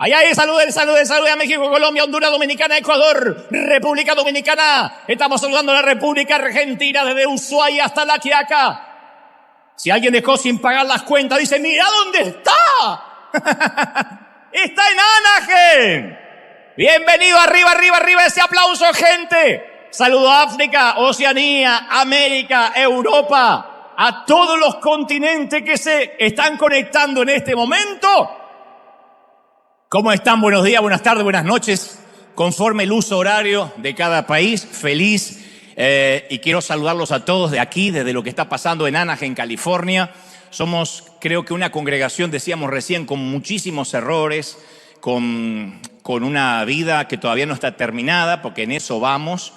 Allá hay saludos a México, Colombia, Honduras, Dominicana, Ecuador, República Dominicana. Estamos saludando a la República Argentina desde Ushuaia hasta La Quiaca. Si alguien dejó sin pagar las cuentas, dice, mira dónde está. Está en Anaheim. Bienvenido, arriba ese aplauso, gente. Saludo a África, Oceanía, América, Europa, a todos los continentes que se están conectando en este momento. ¿Cómo están? Buenos días, buenas tardes, buenas noches. Conforme el uso horario de cada país, feliz. Y quiero saludarlos a todos de aquí, desde lo que está pasando en Anaheim, California. Somos, creo que una congregación, decíamos recién, con muchísimos errores, con una vida que todavía no está terminada, porque en eso vamos,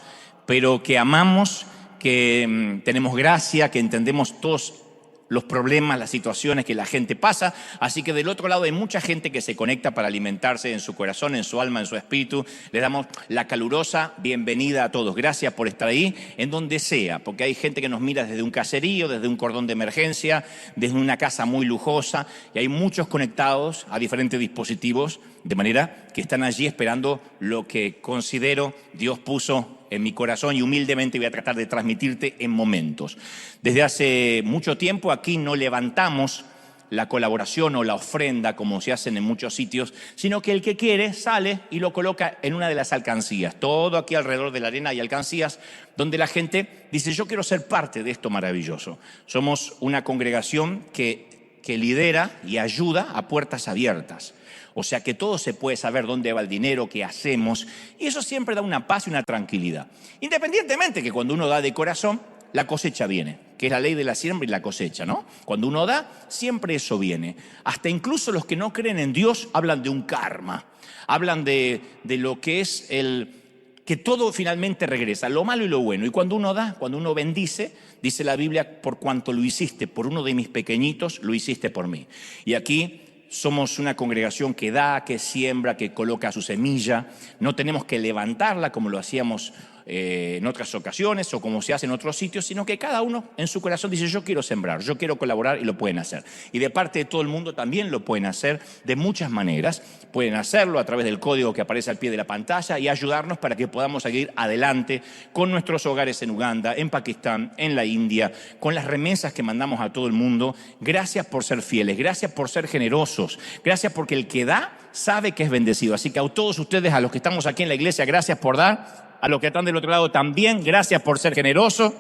pero que amamos, que tenemos gracia, que entendemos todos los problemas, las situaciones que la gente pasa. Así que del otro lado hay mucha gente que se conecta para alimentarse en su corazón, en su alma, en su espíritu. Les damos la calurosa bienvenida a todos. Gracias por estar ahí, en donde sea, porque hay gente que nos mira desde un caserío, desde un cordón de emergencia, desde una casa muy lujosa, y hay muchos conectados a diferentes dispositivos, de manera que están allí esperando lo que considero Dios puso en mi corazón, y humildemente voy a tratar de transmitirte en momentos. Desde hace mucho tiempo aquí no levantamos la colaboración o la ofrenda como se hacen en muchos sitios, sino que el que quiere sale y lo coloca en una de las alcancías. Todo aquí alrededor de la arena hay alcancías donde la gente dice, yo quiero ser parte de esto maravilloso. Somos una congregación que lidera y ayuda a puertas abiertas. O sea que todo se puede saber dónde va el dinero, qué hacemos, y eso siempre da una paz y una tranquilidad. Independientemente que cuando uno da de corazón, la cosecha viene, que es la ley de la siembra y la cosecha, ¿no? Cuando uno da, siempre eso viene. Hasta incluso los que no creen en Dios hablan de un karma, hablan de lo que es que todo finalmente regresa, lo malo y lo bueno. Y cuando uno da, cuando uno bendice, dice la Biblia, por cuanto lo hiciste por uno de mis pequeñitos, lo hiciste por mí. Y aquí somos una congregación que da, que siembra, que coloca su semilla. No tenemos que levantarla como lo hacíamos en otras ocasiones o como se hace en otros sitios, sino que cada uno en su corazón dice, yo quiero sembrar, yo quiero colaborar, y lo pueden hacer. Y de parte de todo el mundo también lo pueden hacer de muchas maneras. Pueden hacerlo a través del código que aparece al pie de la pantalla y ayudarnos para que podamos seguir adelante con nuestros hogares en Uganda, en Pakistán, en la India, con las remesas que mandamos a todo el mundo. Gracias por ser fieles, gracias por ser generosos, gracias porque el que da sabe que es bendecido. Así que a todos ustedes, a los que estamos aquí en la iglesia, gracias por dar. A los que están del otro lado también, gracias por ser generosos.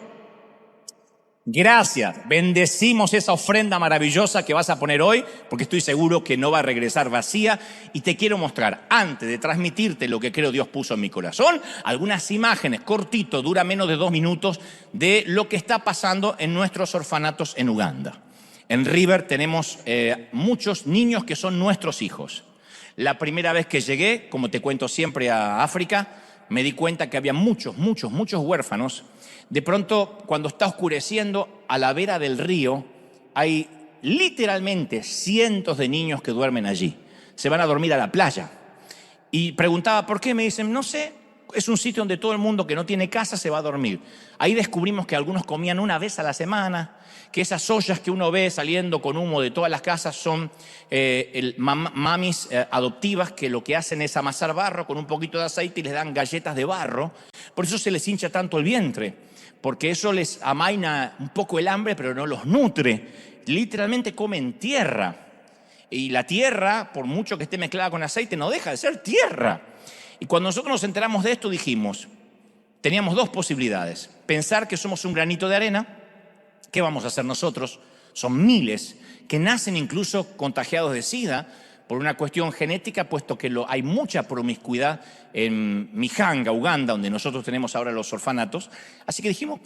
Gracias. Bendecimos esa ofrenda maravillosa que vas a poner hoy, porque estoy seguro que no va a regresar vacía. Y te quiero mostrar, antes de transmitirte lo que creo Dios puso en mi corazón, algunas imágenes, cortito, dura menos de 2 minutos, de lo que está pasando en nuestros orfanatos en Uganda. En River tenemos muchos niños que son nuestros hijos. La primera vez que llegué, como te cuento siempre, a África, me di cuenta que había muchos huérfanos. De pronto, cuando está oscureciendo, a la vera del río, hay literalmente cientos de niños que duermen allí. Se van a dormir a la playa. Y preguntaba, ¿por qué? Me dicen, no sé, es un sitio donde todo el mundo que no tiene casa se va a dormir. Ahí descubrimos que algunos comían una vez a la semana, que esas ollas que uno ve saliendo con humo de todas las casas son mamis adoptivas que lo que hacen es amasar barro con un poquito de aceite y les dan galletas de barro. Por eso se les hincha tanto el vientre, porque eso les amaina un poco el hambre, pero no los nutre. Literalmente comen tierra. Y la tierra, por mucho que esté mezclada con aceite, no deja de ser tierra. Y cuando nosotros nos enteramos de esto, dijimos, teníamos 2 posibilidades. Pensar que somos un granito de arena. ¿Qué vamos a hacer nosotros? Son miles que nacen incluso contagiados de SIDA por una cuestión genética, puesto que hay mucha promiscuidad en Mihanga, Uganda, donde nosotros tenemos ahora los orfanatos. Así que dijimos,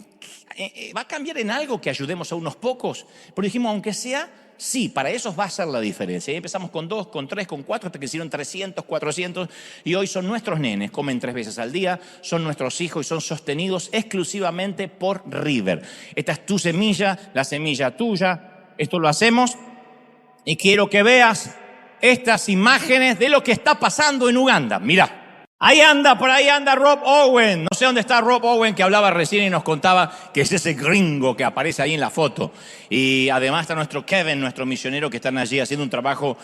¿va a cambiar en algo que ayudemos a unos pocos? Pero dijimos, aunque sea, sí, para esos va a ser la diferencia. Y empezamos con 2, con 3, con 4, hasta que hicieron 300, 400, y hoy son nuestros nenes, comen 3 veces al día, son nuestros hijos y son sostenidos exclusivamente por River. Esta es tu semilla, la semilla tuya. Esto lo hacemos y quiero que veas estas imágenes de lo que está pasando en Uganda. Mirá. Por ahí anda Rob Owen. No sé dónde está Rob Owen, que hablaba recién y nos contaba que es ese gringo que aparece ahí en la foto. Y además está nuestro Kevin, nuestro misionero, que están allí haciendo un trabajo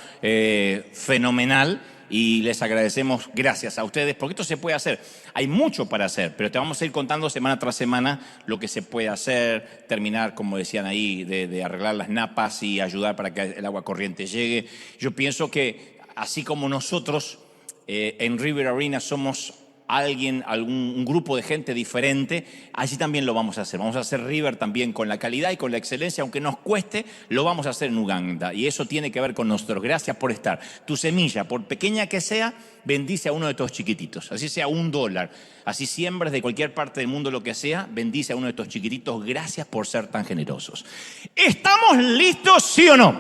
fenomenal. y les agradecemos, gracias a ustedes, porque esto se puede hacer. Hay mucho para hacer, pero te vamos a ir contando semana tras semana lo que se puede hacer, terminar, como decían ahí, de arreglar las napas y ayudar para que el agua corriente llegue. Yo pienso que así como nosotros en River Arena somos un grupo de gente diferente, así también lo vamos a hacer. Vamos a hacer River también con la calidad y con la excelencia, aunque nos cueste, lo vamos a hacer en Uganda. Y eso tiene que ver con nosotros. Gracias por estar. Tu semilla, por pequeña que sea, bendice a uno de estos chiquititos. Así sea $1. Así siembres de cualquier parte del mundo lo que sea, bendice a uno de estos chiquititos. Gracias por ser tan generosos. ¿Estamos listos, sí o no?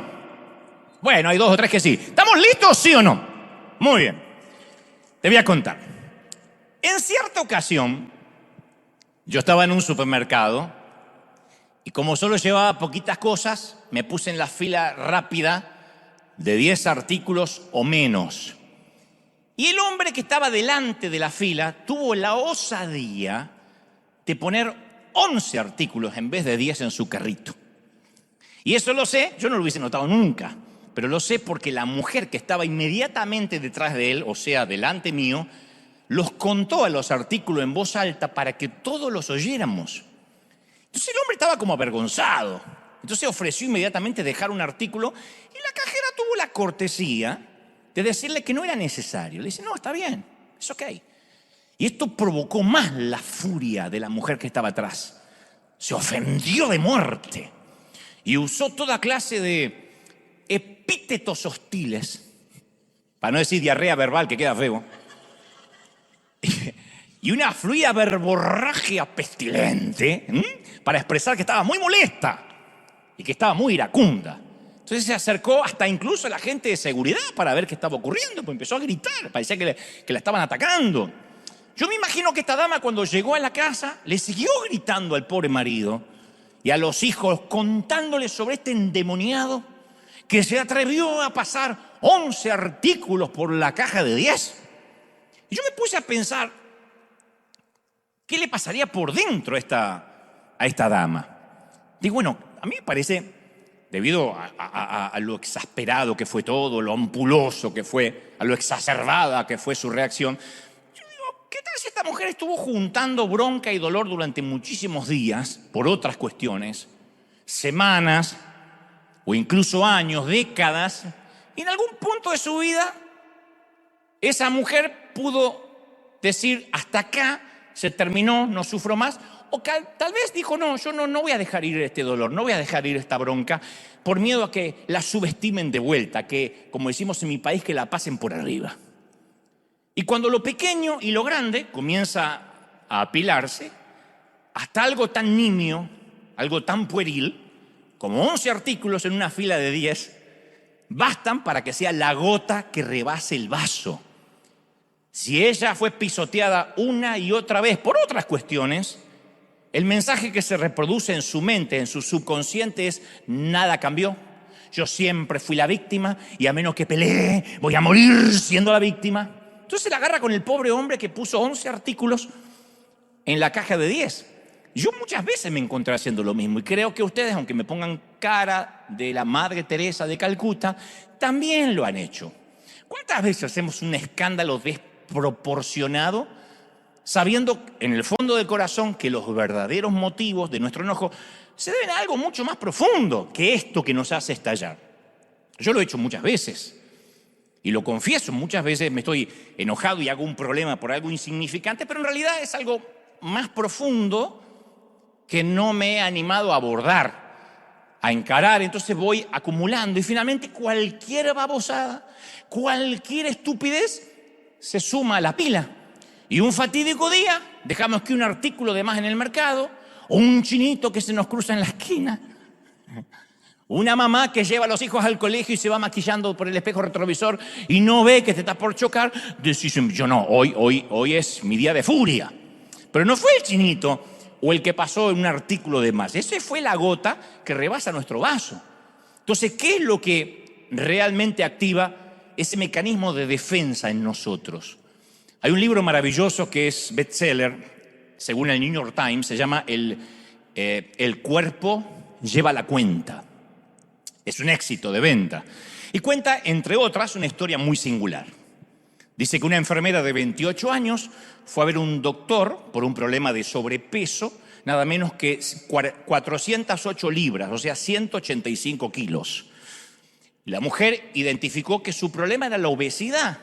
Bueno, hay 2 o 3 que sí. ¿Estamos listos, sí o no? Muy bien. Te voy a contar. En cierta ocasión, yo estaba en un supermercado y como solo llevaba poquitas cosas, me puse en la fila rápida de 10 artículos o menos. Y el hombre que estaba delante de la fila tuvo la osadía de poner 11 artículos en vez de 10 en su carrito. Y eso lo sé, yo no lo hubiese notado nunca, pero lo sé porque la mujer que estaba inmediatamente detrás de él, o sea, delante mío, los contó a los artículos en voz alta para que todos los oyéramos. Entonces el hombre estaba como avergonzado. Entonces ofreció inmediatamente dejar un artículo y la cajera tuvo la cortesía de decirle que no era necesario. Le dice, no, está bien, es ok. Y esto provocó más la furia de la mujer que estaba atrás. Se ofendió de muerte y usó toda clase de epítetos hostiles, para no decir diarrea verbal, que queda feo, y una fluida verborragia pestilente para expresar que estaba muy molesta y que estaba muy iracunda. Entonces se acercó hasta incluso a la gente de seguridad para ver qué estaba ocurriendo, pues empezó a gritar, parecía que la estaban atacando. Yo me imagino que esta dama cuando llegó a la casa le siguió gritando al pobre marido y a los hijos contándoles sobre este endemoniado que se atrevió a pasar 11 artículos por la caja de 10. Y yo me puse a pensar, ¿qué le pasaría por dentro a esta dama? Digo, bueno, a mí me parece, debido a lo exasperado que fue todo, lo ampuloso que fue, a lo exacerbada que fue su reacción, yo digo, ¿qué tal si esta mujer estuvo juntando bronca y dolor durante muchísimos días por otras cuestiones, semanas o incluso años, décadas, y en algún punto de su vida esa mujer pudo decir, hasta acá se terminó, no sufro más, o tal vez dijo, no, yo no voy a dejar ir este dolor, no voy a dejar ir esta bronca, por miedo a que la subestimen de vuelta, que, como decimos en mi país, que la pasen por arriba. Y cuando lo pequeño y lo grande comienza a apilarse, hasta algo tan nimio, algo tan pueril, como 11 artículos en una fila de 10, bastan para que sea la gota que rebase el vaso. Si ella fue pisoteada una y otra vez por otras cuestiones, el mensaje que se reproduce en su mente, en su subconsciente es, nada cambió. Yo siempre fui la víctima y a menos que pelee, voy a morir siendo la víctima. Entonces se la agarra con el pobre hombre que puso 11 artículos en la caja de 10. Yo muchas veces me encontré haciendo lo mismo y creo que ustedes, aunque me pongan cara de la Madre Teresa de Calcuta, también lo han hecho. ¿Cuántas veces hacemos un escándalo desproporcionado sabiendo en el fondo del corazón que los verdaderos motivos de nuestro enojo se deben a algo mucho más profundo que esto que nos hace estallar? Yo lo he hecho muchas veces y lo confieso, muchas veces me estoy enojado y hago un problema por algo insignificante, pero en realidad es algo más profundo que no me he animado a abordar, a encarar. Entonces voy acumulando y finalmente cualquier babosada, cualquier estupidez se suma a la pila. Y un fatídico día dejamos que un artículo de más en el mercado, o un chinito que se nos cruza en la esquina, una mamá que lleva a los hijos al colegio y se va maquillando por el espejo retrovisor y no ve que te está por chocar, decís, yo no, hoy es mi día de furia. Pero no fue el chinito o el que pasó en un artículo de más. Esa fue la gota que rebasa nuestro vaso. Entonces, ¿qué es lo que realmente activa ese mecanismo de defensa en nosotros? Hay un libro maravilloso que es bestseller, según el New York Times, se llama El cuerpo lleva la cuenta. Es un éxito de venta. Y cuenta, entre otras, una historia muy singular. Dice que una enfermera de 28 años fue a ver un doctor por un problema de sobrepeso, nada menos que 408 libras, o sea, 185 kilos. La mujer identificó que su problema era la obesidad,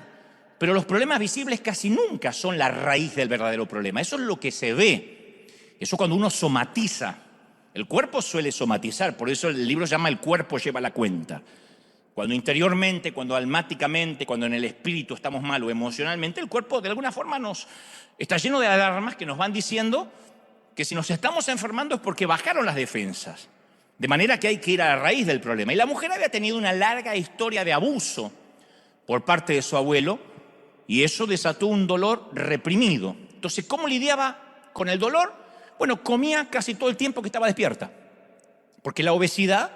pero los problemas visibles casi nunca son la raíz del verdadero problema. Eso es lo que se ve. Eso cuando uno somatiza. El cuerpo suele somatizar, por eso el libro se llama El cuerpo lleva la cuenta. Cuando interiormente, cuando almáticamente, cuando en el espíritu estamos mal o emocionalmente, el cuerpo de alguna forma está lleno de alarmas que nos van diciendo que si nos estamos enfermando es porque bajaron las defensas. De manera que hay que ir a la raíz del problema. Y la mujer había tenido una larga historia de abuso por parte de su abuelo y eso desató un dolor reprimido. Entonces, ¿cómo lidiaba con el dolor? Bueno, comía casi todo el tiempo que estaba despierta, porque la obesidad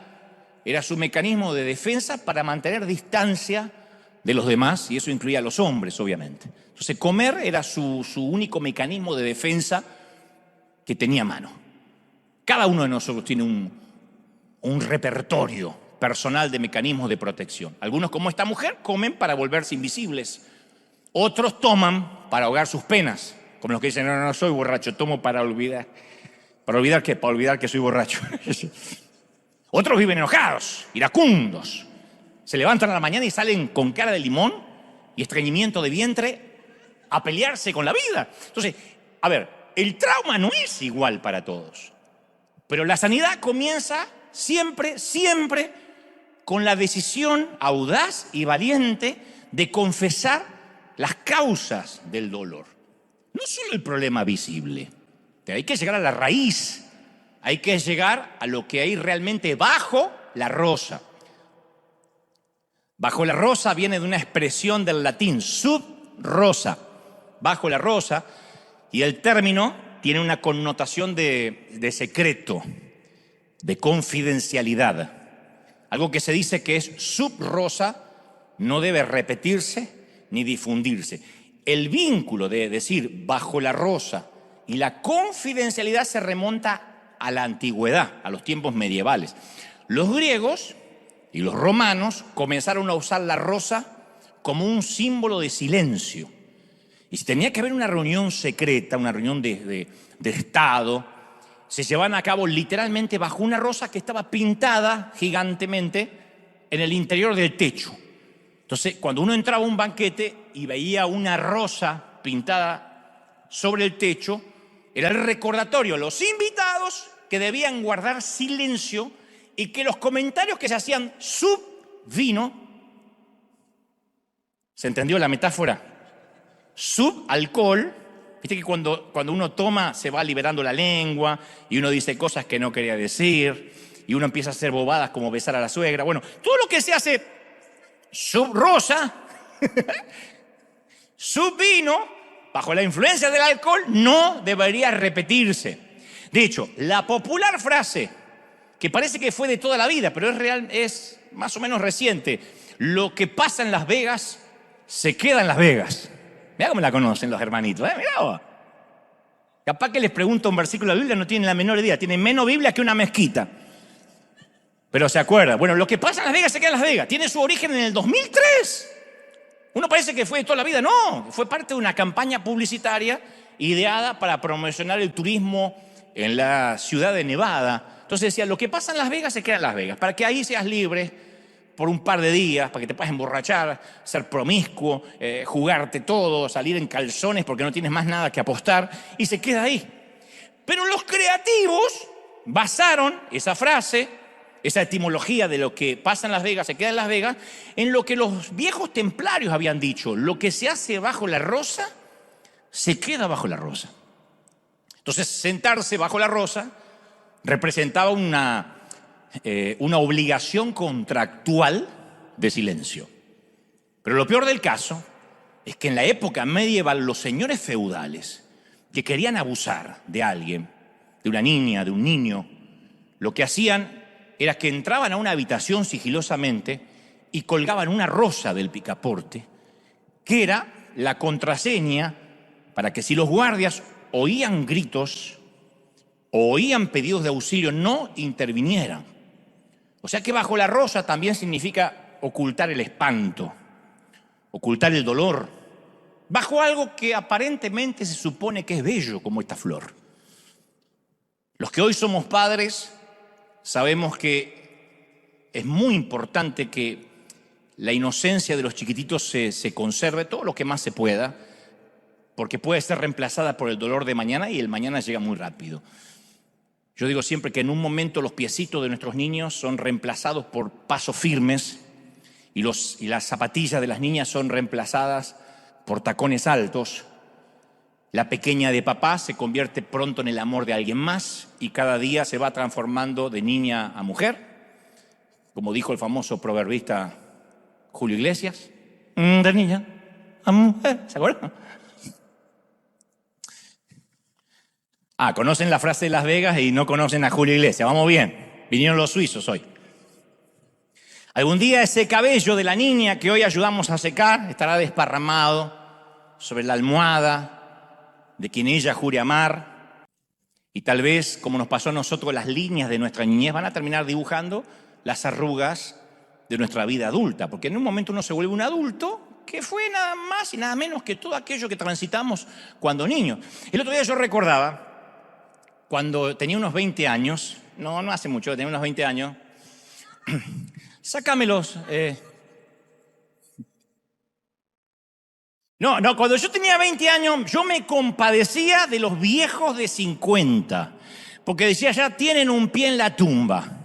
era su mecanismo de defensa para mantener distancia de los demás, y eso incluía a los hombres, obviamente. Entonces, comer era su único mecanismo de defensa que tenía a mano. Cada uno de nosotros tiene un repertorio personal de mecanismos de protección. Algunos, como esta mujer, comen para volverse invisibles. Otros toman para ahogar sus penas, como los que dicen, no soy borracho, tomo para olvidar. ¿Para olvidar qué? Para olvidar que soy borracho. Otros viven enojados, iracundos. Se levantan a la mañana y salen con cara de limón y estreñimiento de vientre a pelearse con la vida. Entonces, a ver, el trauma no es igual para todos. Pero la sanidad comienza siempre con la decisión audaz y valiente de confesar las causas del dolor. No solo el problema visible. Hay que llegar a la raíz. Hay que llegar a lo que hay realmente bajo la rosa. Bajo la rosa viene de una expresión del latín, sub rosa, bajo la rosa, y el término tiene una connotación de secreto, de confidencialidad. Algo que se dice que es sub rosa no debe repetirse ni difundirse. El vínculo de decir bajo la rosa y la confidencialidad se remonta a la antigüedad, a los tiempos medievales. Los griegos y los romanos comenzaron a usar la rosa como un símbolo de silencio. Y si tenía que haber una reunión secreta, una reunión de Estado, se llevaban a cabo literalmente bajo una rosa que estaba pintada gigantemente en el interior del techo. Entonces, cuando uno entraba a un banquete y veía una rosa pintada sobre el techo, era el recordatorio a los invitados que debían guardar silencio y que los comentarios que se hacían sub vino, ¿se entendió la metáfora? Sub alcohol, viste que cuando uno toma se va liberando la lengua y uno dice cosas que no quería decir y uno empieza a hacer bobadas como besar a la suegra. Bueno, todo lo que se hace sub rosa, sub vino, bajo la influencia del alcohol, no debería repetirse. De hecho, la popular frase, que parece que fue de toda la vida, pero es más o menos reciente, lo que pasa en Las Vegas, se queda en Las Vegas. Mirá cómo la conocen los hermanitos, mirá vos. Capaz que les pregunto un versículo de la Biblia, no tienen la menor idea, tienen menos Biblia que una mezquita. Pero se acuerdan. Bueno, lo que pasa en Las Vegas se queda en Las Vegas. Tiene su origen en el 2003. Uno parece que fue de toda la vida. No, fue parte de una campaña publicitaria ideada para promocionar el turismo en la ciudad de Nevada. Entonces decía, lo que pasa en Las Vegas se queda en Las Vegas, para que ahí seas libre por un par de días, para que te puedas emborrachar, ser promiscuo, jugarte todo, salir en calzones porque no tienes más nada que apostar, y se queda ahí. Pero los creativos basaron esa frase, esa etimología de lo que pasa en Las Vegas se queda en Las Vegas, en lo que los viejos templarios habían dicho: lo que se hace bajo la rosa, se queda bajo la rosa. Entonces, sentarse bajo la rosa representaba una obligación contractual de silencio. Pero lo peor del caso es que en la época medieval los señores feudales que querían abusar de alguien, de una niña, de un niño, lo que hacían era que entraban a una habitación sigilosamente y colgaban una rosa del picaporte, que era la contraseña para que si los guardias oían gritos o oían pedidos de auxilio, no intervinieran. O sea que bajo la rosa también significa ocultar el espanto, ocultar el dolor, bajo algo que aparentemente se supone que es bello, como esta flor. Los que hoy somos padres sabemos que es muy importante que la inocencia de los chiquititos se conserve todo lo que más se pueda, porque puede ser reemplazada por el dolor de mañana y el mañana llega muy rápido. Yo digo siempre que en un momento los piecitos de nuestros niños son reemplazados por pasos firmes y las zapatillas de las niñas son reemplazadas por tacones altos. La pequeña de papá se convierte pronto en el amor de alguien más y cada día se va transformando de niña a mujer, como dijo el famoso proverbista Julio Iglesias, de niña a mujer, ¿se acuerdan? Conocen la frase de Las Vegas y no conocen a Julio Iglesias. Vamos bien, vinieron los suizos hoy. Algún día ese cabello de la niña que hoy ayudamos a secar estará desparramado sobre la almohada de quien ella jure amar. Y tal vez, como nos pasó a nosotros, las líneas de nuestra niñez van a terminar dibujando las arrugas de nuestra vida adulta. Porque en un momento uno se vuelve un adulto que fue nada más y nada menos que todo aquello que transitamos cuando niño. El otro día yo recordaba, cuando tenía unos 20 años, no hace mucho, tenía unos 20 años, sácamelos. Cuando yo tenía 20 años, yo me compadecía de los viejos de 50, porque decía, ya tienen un pie en la tumba.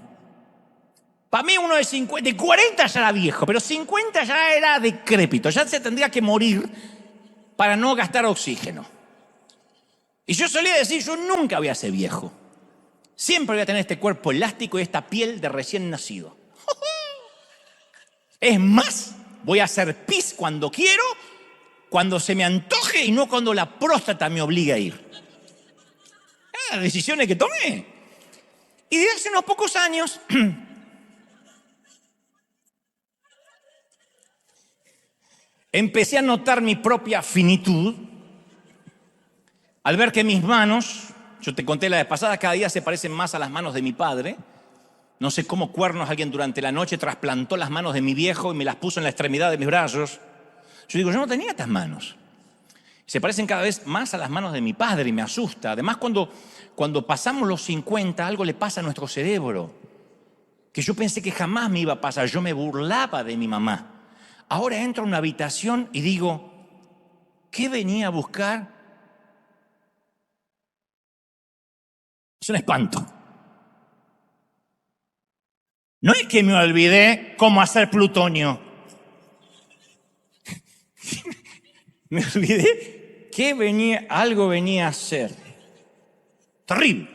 Para mí uno de 50, de 40 ya era viejo, pero 50 ya era decrépito, ya se tendría que morir para no gastar oxígeno. Y yo solía decir, yo nunca voy a ser viejo. Siempre voy a tener este cuerpo elástico y esta piel de recién nacido. Es más, voy a hacer pis cuando quiero, cuando se me antoje y no cuando la próstata me obligue a ir. Las decisiones que tomé. Y de hace unos pocos años empecé a notar mi propia finitud al ver que mis manos, yo te conté la vez pasada, cada día se parecen más a las manos de mi padre. No sé cómo cuernos alguien durante la noche trasplantó las manos de mi viejo y me las puso en la extremidad de mis brazos. Yo digo, yo no tenía estas manos. Se parecen cada vez más a las manos de mi padre y me asusta. Además, cuando pasamos los 50, algo le pasa a nuestro cerebro, que yo pensé que jamás me iba a pasar. Yo me burlaba de mi mamá. Ahora entro a una habitación y digo, ¿qué venía a buscar? Es un espanto. No es que me olvidé cómo hacer plutonio. Me olvidé que algo venía a hacer. Terrible.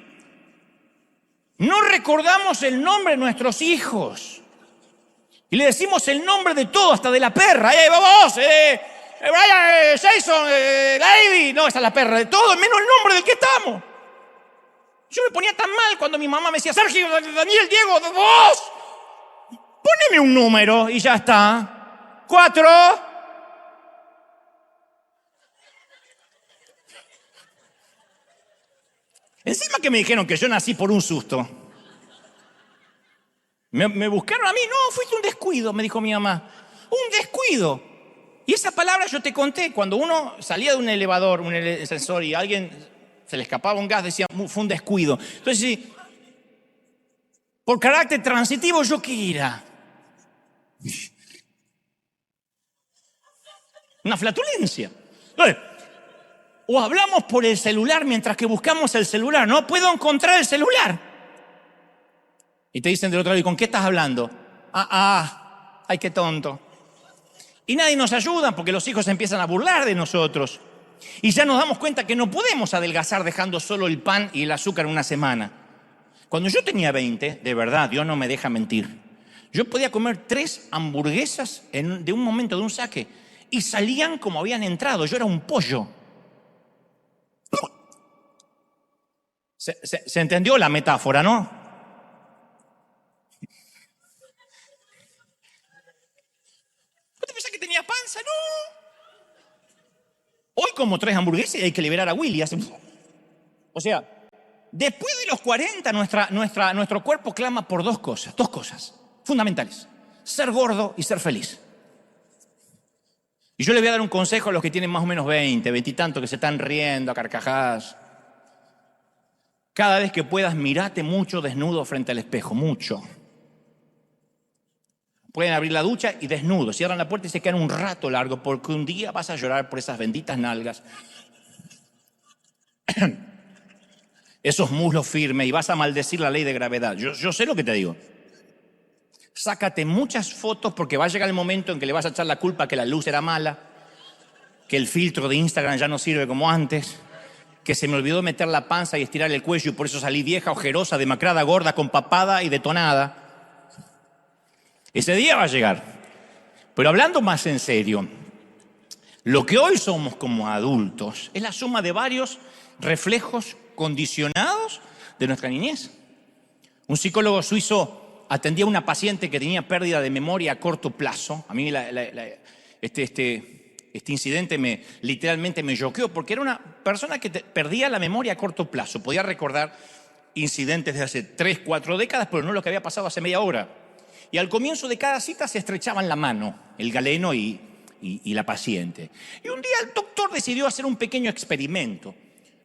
No recordamos el nombre de nuestros hijos. Y le decimos el nombre de todo, hasta de la perra. Vamos! Brian, Jason, Lady. No, esa es la perra de todo, menos el nombre del que estamos. Yo me ponía tan mal cuando mi mamá me decía, Sergio, Daniel, Diego, vos. Poneme un número y ya está. 4. Encima que me dijeron que yo nací por un susto. Me buscaron a mí. No, fuiste un descuido, me dijo mi mamá. Un descuido. Y esa palabra yo te conté. Cuando uno salía de un elevador, un ascensor y a alguien se le escapaba un gas, decía, fue un descuido. Entonces, sí, por carácter transitivo, ¿yo qué era? Una flatulencia. Entonces, o hablamos por el celular mientras que buscamos el celular. No puedo encontrar el celular. Y te dicen del otro lado, ¿y con qué estás hablando? Ay, qué tonto. Y nadie nos ayuda porque los hijos empiezan a burlar de nosotros. Y ya nos damos cuenta que no podemos adelgazar dejando solo el pan y el azúcar una semana. Cuando yo tenía 20, de verdad, Dios no me deja mentir, yo podía comer 3 hamburguesas de un momento, de un saque, y salían como habían entrado. Yo era un pollo. ¿Se entendió la metáfora, no? ¿No te pensás que tenía panza? No. Hoy como 3 hamburguesas y hay que liberar a Willy. O sea, después de los 40, nuestro cuerpo clama por dos cosas fundamentales. Ser gordo y ser feliz. Y yo les voy a dar un consejo a los que tienen más o menos 20 y tantos, que se están riendo a carcajadas. Cada vez que puedas, mirate mucho desnudo frente al espejo, mucho. Pueden abrir la ducha y desnudo, cierran la puerta y se quedan un rato largo, porque un día vas a llorar por esas benditas nalgas, esos muslos firmes, y vas a maldecir la ley de gravedad. Yo sé lo que te digo. Sácate muchas fotos, porque va a llegar el momento en que le vas a echar la culpa que la luz era mala, que el filtro de Instagram ya no sirve como antes, que se me olvidó meter la panza y estirar el cuello y por eso salí vieja, ojerosa, demacrada, gorda, con papada y detonada. Ese día va a llegar. Pero hablando más en serio, lo que hoy somos como adultos es la suma de varios reflejos condicionados de nuestra niñez. Un psicólogo suizo atendía a una paciente que tenía pérdida de memoria a corto plazo. A mí este incidente literalmente me choqueó, porque era una persona que perdía la memoria a corto plazo. Podía recordar incidentes de hace 3, 4 décadas, pero no lo que había pasado hace media hora. Y al comienzo de cada cita se estrechaban la mano, el galeno y la paciente. Y un día el doctor decidió hacer un pequeño experimento.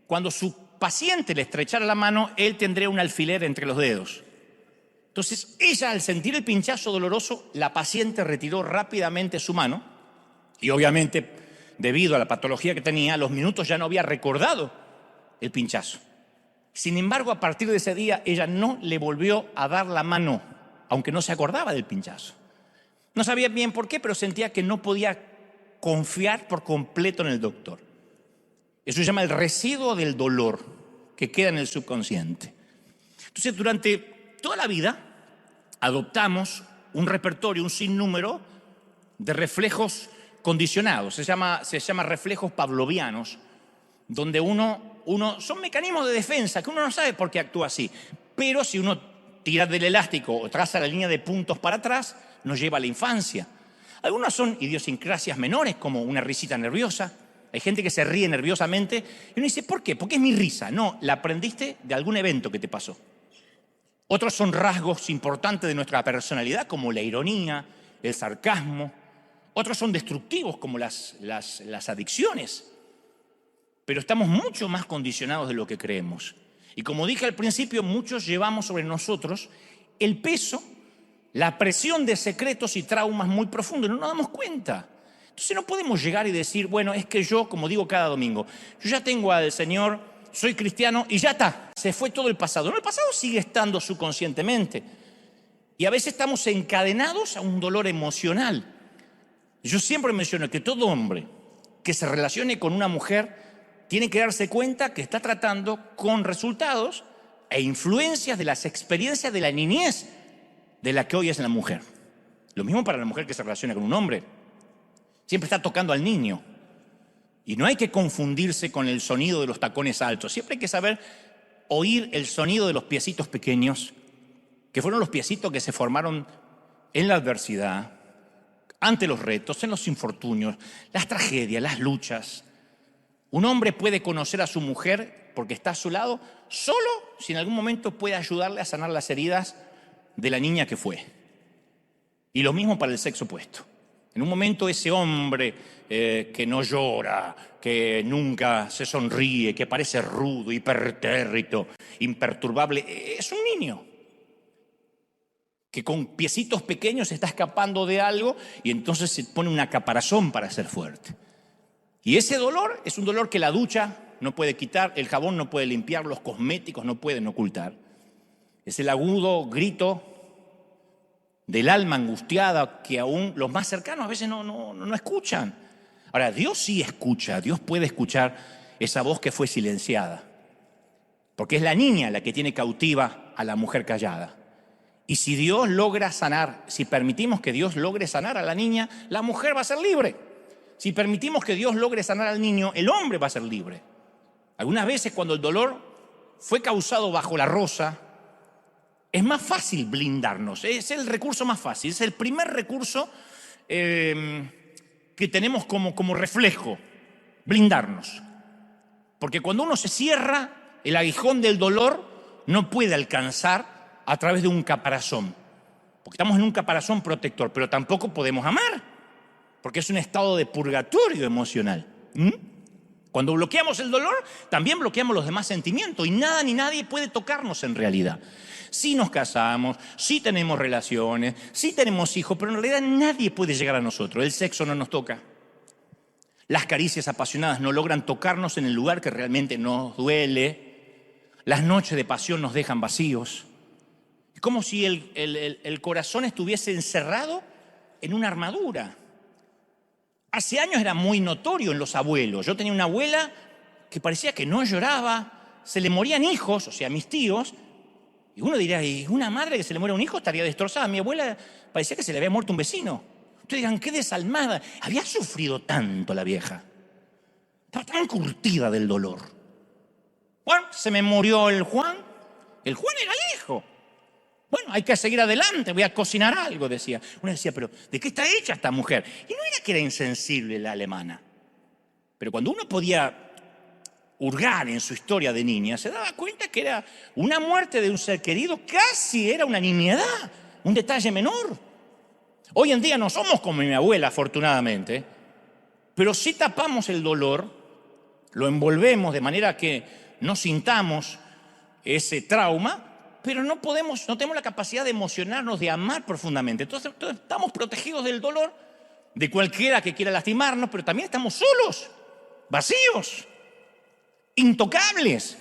Cuando su paciente le estrechara la mano, él tendría un alfiler entre los dedos. Entonces ella, al sentir el pinchazo doloroso, la paciente retiró rápidamente su mano y obviamente, debido a la patología que tenía, a los minutos ya no había recordado el pinchazo. Sin embargo, a partir de ese día, ella no le volvió a dar la mano, aunque no se acordaba del pinchazo. No sabía bien por qué, pero sentía que no podía confiar por completo en el doctor. Eso se llama el residuo del dolor que queda en el subconsciente. Entonces, durante toda la vida adoptamos un repertorio, un sinnúmero de reflejos condicionados. Se llama reflejos pavlovianos, donde son mecanismos de defensa que uno no sabe por qué actúa así. Pero si uno tira del elástico o traza la línea de puntos para atrás, nos lleva a la infancia. Algunas son idiosincrasias menores, como una risita nerviosa. Hay gente que se ríe nerviosamente y uno dice, ¿por qué? Porque es mi risa. No, la aprendiste de algún evento que te pasó. Otros son rasgos importantes de nuestra personalidad, como la ironía, el sarcasmo. Otros son destructivos, como las adicciones. Pero estamos mucho más condicionados de lo que creemos. Y como dije al principio, muchos llevamos sobre nosotros el peso, la presión de secretos y traumas muy profundos. No nos damos cuenta. Entonces no podemos llegar y decir, bueno, es que yo, como digo cada domingo, yo ya tengo al Señor, soy cristiano y ya está, se fue todo el pasado. No, el pasado sigue estando subconscientemente. Y a veces estamos encadenados a un dolor emocional. Yo siempre menciono que todo hombre que se relacione con una mujer tiene que darse cuenta que está tratando con resultados e influencias de las experiencias de la niñez de la que hoy es la mujer. Lo mismo para la mujer que se relaciona con un hombre. Siempre está tocando al niño. Y no hay que confundirse con el sonido de los tacones altos. Siempre hay que saber oír el sonido de los piecitos pequeños, que fueron los piecitos que se formaron en la adversidad, ante los retos, en los infortunios, las tragedias, las luchas. Un hombre puede conocer a su mujer porque está a su lado solo si en algún momento puede ayudarle a sanar las heridas de la niña que fue. Y lo mismo para el sexo opuesto. En un momento ese hombre que no llora, que nunca se sonríe, que parece rudo, hipertérrito, imperturbable, es un niño que con piecitos pequeños está escapando de algo y entonces se pone una caparazón para ser fuerte. Y ese dolor es un dolor que la ducha no puede quitar, el jabón no puede limpiar, los cosméticos no pueden ocultar. Es el agudo grito del alma angustiada que aún los más cercanos a veces no escuchan. Ahora, Dios sí escucha, Dios puede escuchar esa voz que fue silenciada, porque es la niña la que tiene cautiva a la mujer callada. Y si Dios logra sanar, si permitimos que Dios logre sanar a la niña, la mujer va a ser libre. Si permitimos que Dios logre sanar al niño, el hombre va a ser libre. Algunas veces cuando el dolor fue causado bajo la rosa, es más fácil blindarnos, es el recurso más fácil, es el primer recurso que tenemos como reflejo, blindarnos. Porque cuando uno se cierra, el aguijón del dolor no puede alcanzar a través de un caparazón. Porque estamos en un caparazón protector, pero tampoco podemos amar. porque es un estado de purgatorio emocional. Cuando bloqueamos el dolor, también bloqueamos los demás sentimientos y nada ni nadie puede tocarnos en realidad. Sí nos casamos, sí tenemos relaciones, sí tenemos hijos, pero en realidad nadie puede llegar a nosotros. El sexo no nos toca. Las caricias apasionadas no logran tocarnos en el lugar que realmente nos duele. Las noches de pasión nos dejan vacíos. Es como si el corazón estuviese encerrado en una armadura. Hace años era muy notorio en los abuelos. Yo tenía una abuela que parecía que no lloraba, se le morían hijos, o sea, mis tíos, y uno diría, ¿y una madre que se le muere un hijo estaría destrozada? Mi abuela parecía que se le había muerto un vecino. Ustedes dirán, qué desalmada. Había sufrido tanto la vieja. Estaba tan curtida del dolor. Bueno, se me murió el Juan. El Juan era el hijo. Bueno, hay que seguir adelante, voy a cocinar algo, decía. Uno decía, pero ¿de qué está hecha esta mujer? Y no era que era insensible la alemana. Pero cuando uno podía hurgar en su historia de niña, se daba cuenta que era una muerte de un ser querido, casi era una nimiedad, un detalle menor. Hoy en día no somos como mi abuela, afortunadamente, pero sí tapamos el dolor, lo envolvemos de manera que no sintamos ese trauma, pero no tenemos la capacidad de emocionarnos, de amar profundamente. Entonces estamos protegidos del dolor de cualquiera que quiera lastimarnos, pero también estamos solos, vacíos, intocables.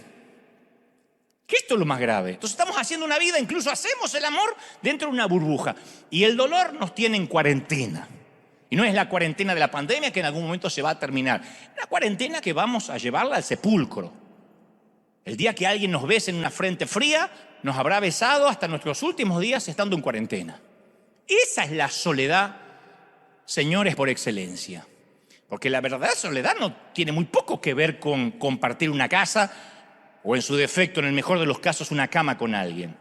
Que esto es lo más grave. Entonces estamos haciendo una vida, incluso hacemos el amor dentro de una burbuja. Y el dolor nos tiene en cuarentena. Y no es la cuarentena de la pandemia que en algún momento se va a terminar. Es una cuarentena que vamos a llevarla al sepulcro. El día que alguien nos bese en una frente fría, nos habrá besado hasta nuestros últimos días estando en cuarentena. Esa es la soledad, señores, por excelencia. Porque la verdadera soledad no tiene muy poco que ver con compartir una casa o en su defecto, en el mejor de los casos, una cama con alguien.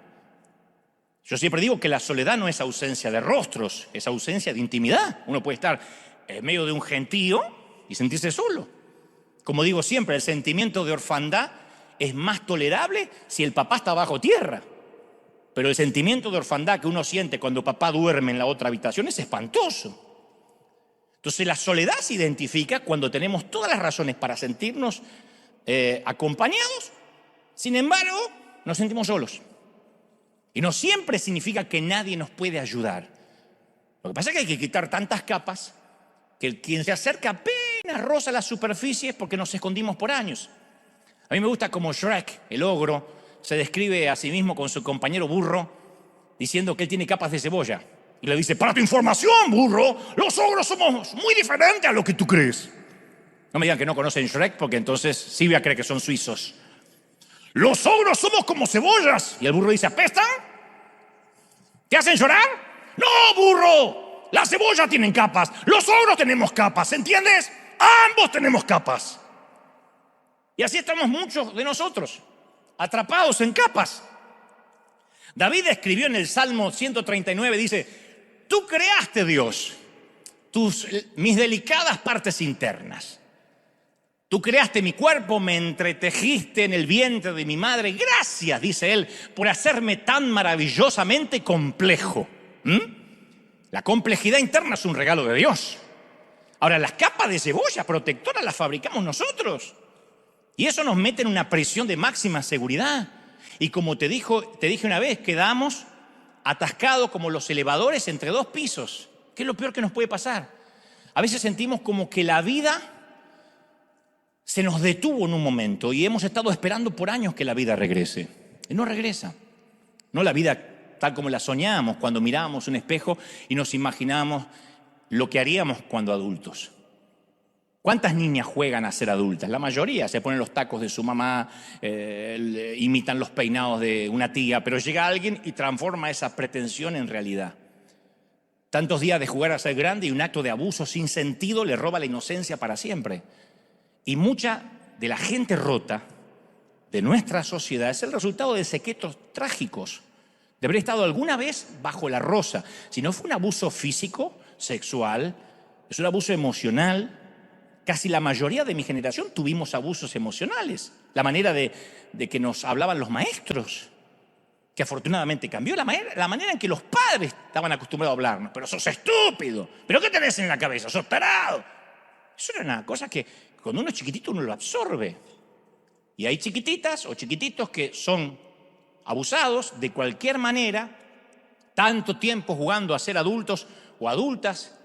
Yo siempre digo que la soledad no es ausencia de rostros, es ausencia de intimidad. Uno puede estar en medio de un gentío y sentirse solo. Como digo siempre, el sentimiento de orfandad es más tolerable si el papá está bajo tierra. Pero el sentimiento de orfandad que uno siente cuando papá duerme en la otra habitación es espantoso. Entonces la soledad se identifica cuando tenemos todas las razones para sentirnos acompañados, sin embargo, nos sentimos solos. Y no siempre significa que nadie nos puede ayudar. Lo que pasa es que hay que quitar tantas capas que quien se acerca apenas roza la superficie es porque nos escondimos por años. A mí me gusta como Shrek, el ogro, se describe a sí mismo con su compañero burro, diciendo que él tiene capas de cebolla. Y le dice, para tu información, burro, los ogros somos muy diferentes a lo que tú crees. No me digan que no conocen Shrek, porque entonces Silvia cree que son suizos. Los ogros somos como cebollas. Y el burro dice, ¿apestan? ¿Te hacen llorar? No, burro, las cebollas tienen capas, los ogros tenemos capas, ¿entiendes? Ambos tenemos capas. Y así estamos muchos de nosotros, atrapados en capas. David escribió en el Salmo 139, dice, tú creaste, Dios, mis delicadas partes internas. Tú creaste mi cuerpo, me entretejiste en el vientre de mi madre. Gracias, dice él, por hacerme tan maravillosamente complejo. La complejidad interna es un regalo de Dios. Ahora, las capas de cebolla protectoras las fabricamos nosotros. Y eso nos mete en una prisión de máxima seguridad. Y como te dije una vez, quedamos atascados como los elevadores entre dos pisos. ¿Qué es lo peor que nos puede pasar? A veces sentimos como que la vida se nos detuvo en un momento y hemos estado esperando por años que la vida regrese. Y no regresa. No la vida tal como la soñábamos cuando mirábamos un espejo y nos imaginábamos lo que haríamos cuando adultos. ¿Cuántas niñas juegan a ser adultas? La mayoría se ponen los tacos de su mamá, imitan los peinados de una tía, pero llega alguien y transforma esa pretensión en realidad. Tantos días de jugar a ser grande y un acto de abuso sin sentido le roba la inocencia para siempre. Y mucha de la gente rota de nuestra sociedad es el resultado de secretos trágicos, de haber estado alguna vez bajo la rosa. Si no fue un abuso físico, sexual, es un abuso emocional. Casi la mayoría de mi generación tuvimos abusos emocionales. La manera de que nos hablaban los maestros. que afortunadamente cambió la manera en que los padres estaban acostumbrados a hablarnos. Pero sos estúpido, ¿pero qué tenés en la cabeza? Sos tarado. Eso era una cosa que cuando uno es chiquitito uno lo absorbe. Y hay chiquititas o chiquititos que son abusados de cualquier manera, tanto tiempo jugando a ser adultos o adultas,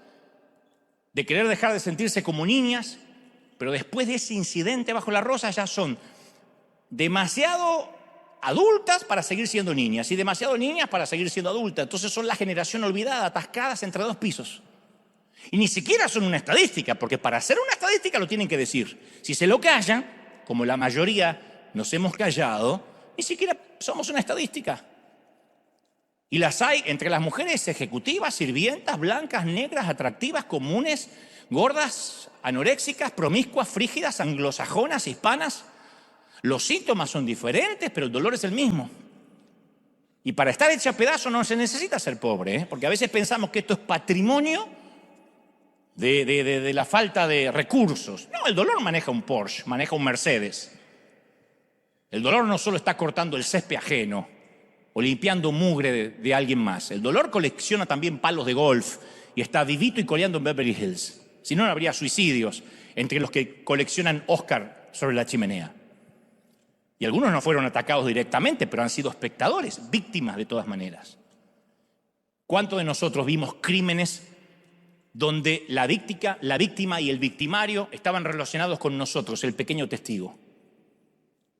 de querer dejar de sentirse como niñas, pero después de ese incidente bajo la rosa ya son demasiado adultas para seguir siendo niñas y demasiado niñas para seguir siendo adultas. Entonces son la generación olvidada, atascadas entre dos pisos. Y ni siquiera son una estadística, porque para hacer una estadística lo tienen que decir. Si se lo callan, como la mayoría nos hemos callado, ni siquiera somos una estadística. Y las hay entre las mujeres ejecutivas, sirvientas, blancas, negras, atractivas, comunes, gordas, anoréxicas, promiscuas, frígidas, anglosajonas, hispanas. Los síntomas son diferentes, pero el dolor es el mismo. Y para estar hecha a pedazos no se necesita ser pobre, porque a veces pensamos que esto es patrimonio de la falta de recursos. No, el dolor maneja un Porsche, maneja un Mercedes. El dolor no solo está cortando el césped ajeno o limpiando mugre de alguien más. El dolor colecciona también palos de golf y está vivito y coleando en Beverly Hills. Si no, no habría suicidios entre los que coleccionan Oscar sobre la chimenea. Y algunos no fueron atacados directamente, pero han sido espectadores, víctimas de todas maneras. ¿Cuántos de nosotros vimos crímenes donde la víctima y el victimario estaban relacionados con nosotros, el pequeño testigo?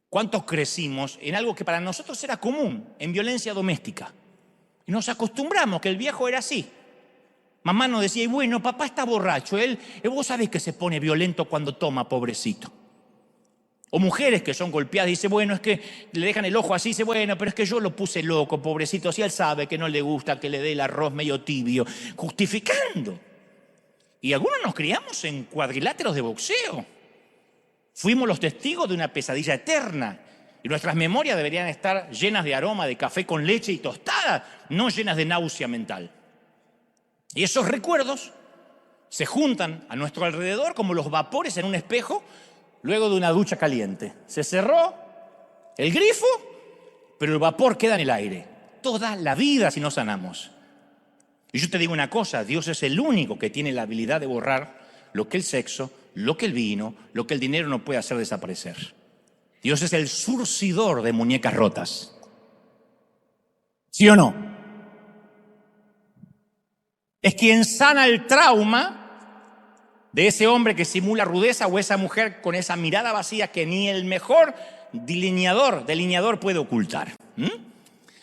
¿Cuántos crecimos en algo que para nosotros era común, en violencia doméstica? Y nos acostumbramos que el viejo era así. Mamá nos decía, y bueno, papá está borracho, vos sabés que se pone violento cuando toma, pobrecito. O mujeres que son golpeadas y dicen, bueno, es que le dejan el ojo así, dice, bueno, pero es que yo lo puse loco, pobrecito, si él sabe que no le gusta que le dé el arroz medio tibio, justificando. Y algunos nos criamos en cuadriláteros de boxeo. Fuimos los testigos de una pesadilla eterna. Y nuestras memorias deberían estar llenas de aroma de café con leche y tostada, no llenas de náusea mental. Y esos recuerdos se juntan a nuestro alrededor como los vapores en un espejo luego de una ducha caliente. Se cerró el grifo, pero el vapor queda en el aire. Toda la vida si no sanamos. Y yo te digo una cosa, Dios es el único que tiene la habilidad de borrar lo que el sexo, lo que el vino, lo que el dinero no puede hacer desaparecer. Dios es el surcidor de muñecas rotas. ¿Sí o no? Es quien sana el trauma de ese hombre que simula rudeza o esa mujer con esa mirada vacía que ni el mejor delineador puede ocultar.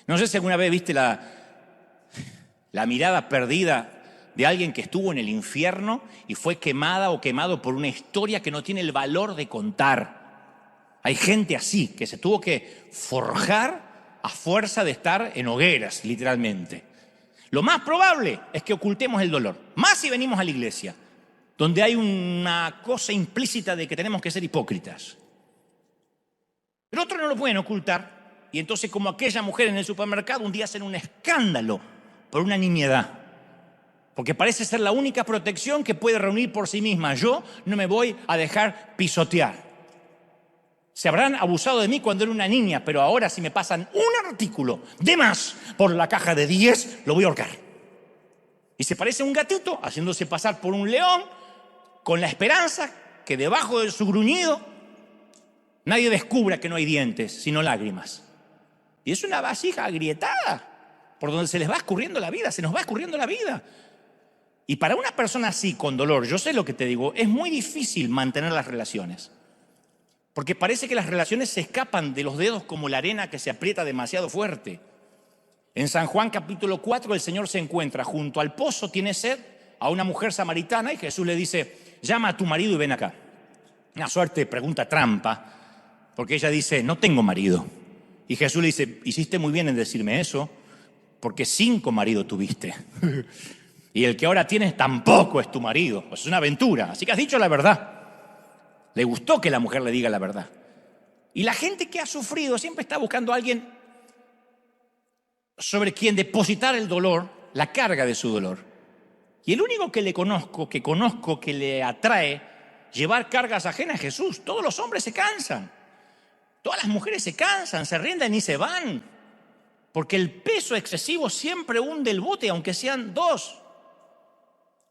No sé si alguna vez viste la mirada perdida de alguien que estuvo en el infierno y fue quemada o quemado por una historia que no tiene el valor de contar. Hay gente así que se tuvo que forjar a fuerza de estar en hogueras, literalmente. Lo más probable es que ocultemos el dolor, más si venimos a la iglesia, donde hay una cosa implícita de que tenemos que ser hipócritas. Pero otros no lo pueden ocultar, y entonces como aquella mujer en el supermercado un día hacen un escándalo por una nimiedad, porque parece ser la única protección que puede reunir por sí misma. Yo no me voy a dejar pisotear. Se habrán abusado de mí cuando era una niña, pero ahora si me pasan un artículo de más por la caja de 10, lo voy a ahorcar. Y se parece a un gatito haciéndose pasar por un león con la esperanza que debajo de su gruñido nadie descubra que no hay dientes, sino lágrimas. Y es una vasija agrietada por donde se les va escurriendo la vida, se nos va escurriendo la vida. Y para una persona así, con dolor, yo sé lo que te digo, es muy difícil mantener las relaciones. Porque parece que las relaciones se escapan de los dedos como la arena que se aprieta demasiado fuerte. En San Juan capítulo 4 el Señor se encuentra junto al pozo, tiene sed, a una mujer samaritana y Jesús le dice, llama a tu marido y ven acá. Una suerte de pregunta trampa, porque ella dice, no tengo marido. Y Jesús le dice, hiciste muy bien en decirme eso, porque 5 maridos tuviste. Y el que ahora tienes tampoco es tu marido. Pues es una aventura. Así que has dicho la verdad. Le gustó que la mujer le diga la verdad. Y la gente que ha sufrido siempre está buscando a alguien sobre quien depositar el dolor, la carga de su dolor. Y el único que conozco que le atrae llevar cargas ajenas es Jesús. Todos los hombres se cansan. Todas las mujeres se cansan, se rinden y se van. Porque el peso excesivo siempre hunde el bote, aunque sean dos.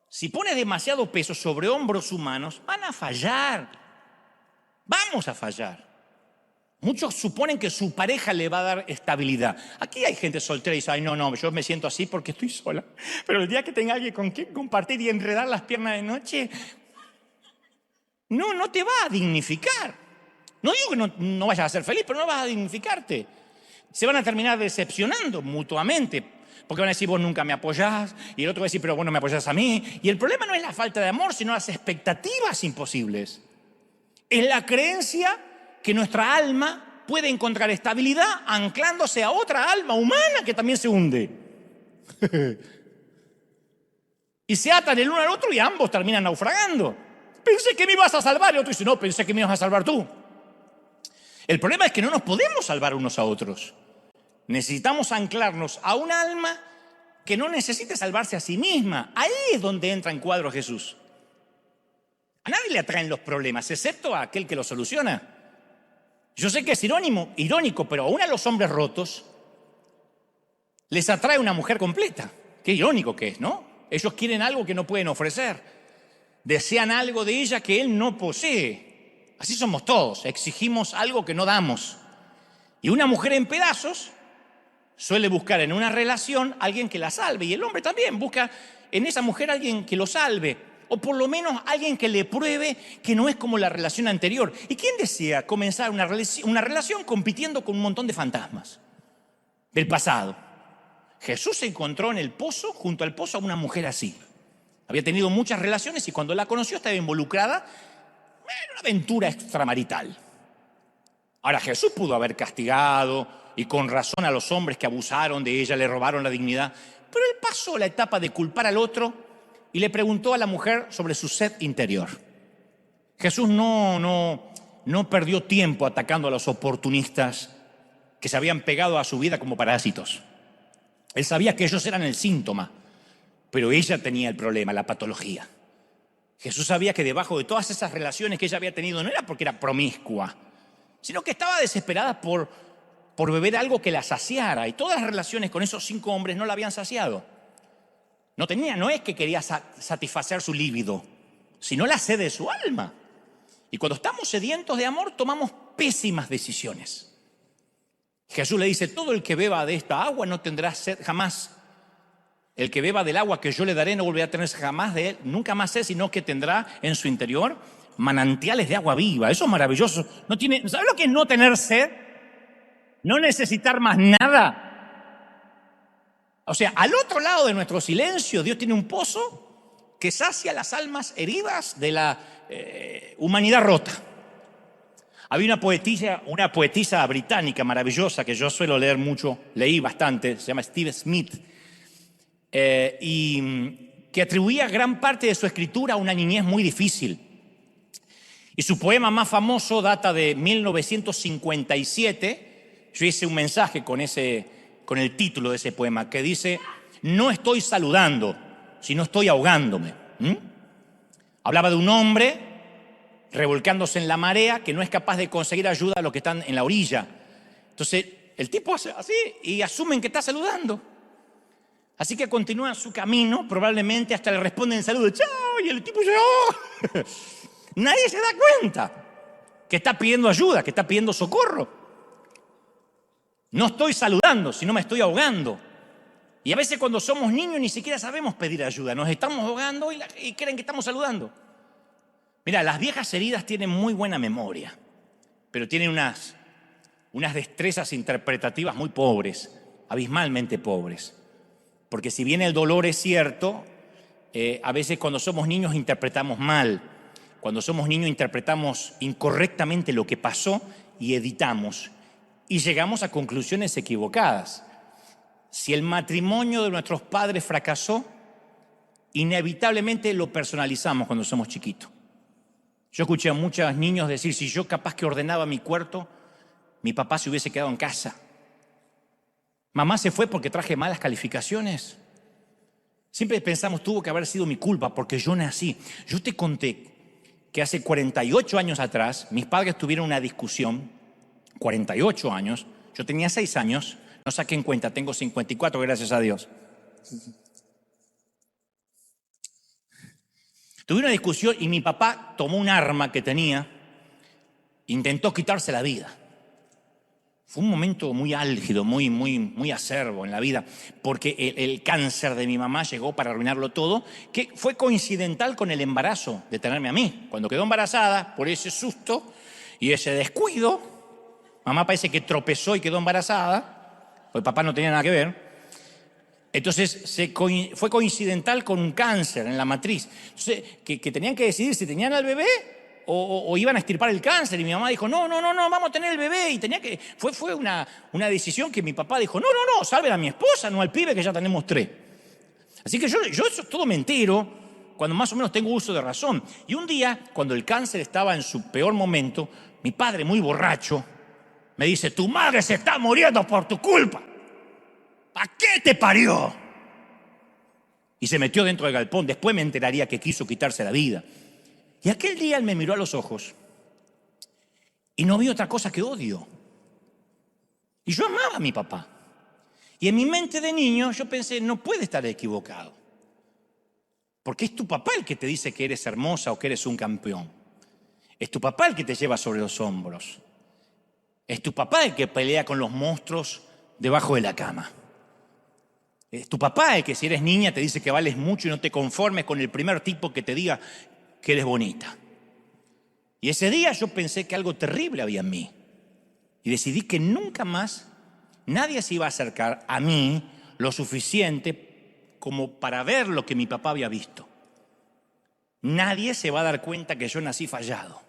Si pones demasiado peso sobre hombros humanos, van a fallar. Vamos a fallar. Muchos suponen que su pareja le va a dar estabilidad. Aquí hay gente soltera y dice, ay, no, yo me siento así porque estoy sola. Pero el día que tenga alguien con quien compartir y enredar las piernas de noche, no te va a dignificar. No digo que no vayas a ser feliz, pero no vas a dignificarte. Se van a terminar decepcionando mutuamente, porque van a decir, vos nunca me apoyás, y el otro va a decir, pero vos no me apoyás a mí. Y el problema no es la falta de amor, sino las expectativas imposibles. Es la creencia que nuestra alma puede encontrar estabilidad anclándose a otra alma humana que también se hunde. Y se atan el uno al otro y ambos terminan naufragando. Pensé que me ibas a salvar, y el otro dice, no, pensé que me ibas a salvar tú. El problema es que no nos podemos salvar unos a otros. Necesitamos anclarnos a un alma que no necesite salvarse a sí misma. Ahí es donde entra en cuadro Jesús. A nadie le atraen los problemas, excepto a aquel que los soluciona. Yo sé que es irónico, pero aún a los hombres rotos les atrae una mujer completa. Qué irónico que es, ¿no? Ellos quieren algo que no pueden ofrecer. Desean algo de ella que él no posee. Así somos todos, exigimos algo que no damos. Y una mujer en pedazos suele buscar en una relación a alguien que la salve. Y el hombre también busca en esa mujer a alguien que lo salve. O por lo menos alguien que le pruebe que no es como la relación anterior. ¿Y quién desea comenzar una relación compitiendo con un montón de fantasmas del pasado? Jesús se encontró en el pozo, junto al pozo, a una mujer así. Había tenido muchas relaciones y cuando la conoció estaba involucrada en una aventura extramarital. Ahora, Jesús pudo haber castigado, y con razón, a los hombres que abusaron de ella, le robaron la dignidad. Pero él pasó la etapa de culpar al otro y le preguntó a la mujer sobre su sed interior. Jesús no perdió tiempo atacando a los oportunistas que se habían pegado a su vida como parásitos. Él sabía que ellos eran el síntoma, pero ella tenía el problema, la patología. Jesús sabía que debajo de todas esas relaciones que ella había tenido no era porque era promiscua, sino que estaba desesperada por beber algo que la saciara. Y todas las relaciones con esos 5 hombres no la habían saciado. No es que quería satisfacer su líbido, sino la sed de su alma. Y cuando estamos sedientos de amor, tomamos pésimas decisiones. Jesús le dice, todo el que beba de esta agua no tendrá sed jamás. El que beba del agua que yo le daré no volverá a tener jamás de él, nunca más sed, sino que tendrá en su interior manantiales de agua viva. Eso es maravilloso. ¿Sabes lo que es no tener sed? No necesitar más nada. O sea, al otro lado de nuestro silencio, Dios tiene un pozo que sacia las almas heridas de la humanidad rota. Había una poetisa británica maravillosa que yo suelo leer mucho, leí bastante, se llama Steve Smith, y que atribuía gran parte de su escritura a una niñez muy difícil. Y su poema más famoso data de 1957. Yo hice un mensaje con el título de ese poema que dice, no estoy saludando, sino estoy ahogándome. Hablaba de un hombre revolcándose en la marea que no es capaz de conseguir ayuda a los que están en la orilla. Entonces el tipo hace así y asumen que está saludando. Así que continúa su camino, probablemente hasta le responden el saludo, chao, y el tipo dice, oh. Nadie se da cuenta que está pidiendo ayuda, que está pidiendo socorro. No estoy saludando, sino me estoy ahogando. Y a veces cuando somos niños ni siquiera sabemos pedir ayuda. Nos estamos ahogando y creen que estamos saludando. Mira, las viejas heridas tienen muy buena memoria, pero tienen unas destrezas interpretativas muy pobres, abismalmente pobres. Porque si bien el dolor es cierto, a veces cuando somos niños interpretamos mal. Cuando somos niños interpretamos incorrectamente lo que pasó y editamos. Y llegamos a conclusiones equivocadas. Si el matrimonio de nuestros padres fracasó, inevitablemente lo personalizamos cuando somos chiquitos. Yo escuché a muchos niños decir, si yo capaz que ordenaba mi cuarto, mi papá se hubiese quedado en casa. Mamá se fue porque traje malas calificaciones. Siempre pensamos, tuvo que haber sido mi culpa porque yo nací. Yo te conté que hace 48 años atrás, mis padres tuvieron una discusión, 48 años, yo tenía 6 años, No saquen cuenta, tengo 54, gracias a Dios. Tuve una discusión y mi papá tomó un arma que tenía, intentó quitarse la vida. Fue un momento muy álgido, muy acerbo en la vida, porque el cáncer de mi mamá llegó para arruinarlo todo, que fue coincidental con el embarazo de tenerme a mí. Cuando quedó embarazada, por ese susto y ese descuido, mamá parece que tropezó y quedó embarazada, porque papá no tenía nada que ver. Entonces fue coincidental con un cáncer en la matriz. Entonces, que tenían que decidir si tenían al bebé o iban a extirpar el cáncer. Y mi mamá dijo, no, vamos a tener el bebé. Y fue una decisión que mi papá dijo, no, salven a mi esposa, no al pibe que ya tenemos 3. Así que yo eso todo me entero cuando más o menos tengo uso de razón. Y un día, cuando el cáncer estaba en su peor momento, mi padre, muy borracho, me dice, tu madre se está muriendo por tu culpa. ¿Para qué te parió? Y se metió dentro del galpón. Después me enteraría que quiso quitarse la vida. Y aquel día él me miró a los ojos y no vi otra cosa que odio. Y yo amaba a mi papá. Y en mi mente de niño yo pensé, no puede estar equivocado. Porque es tu papá el que te dice que eres hermosa o que eres un campeón. Es tu papá el que te lleva sobre los hombros. Es tu papá el que pelea con los monstruos debajo de la cama. Es tu papá el que si eres niña te dice que vales mucho y no te conformes con el primer tipo que te diga que eres bonita. Y ese día yo pensé que algo terrible había en mí. Y decidí que nunca más nadie se iba a acercar a mí lo suficiente como para ver lo que mi papá había visto. Nadie se va a dar cuenta que yo nací fallado.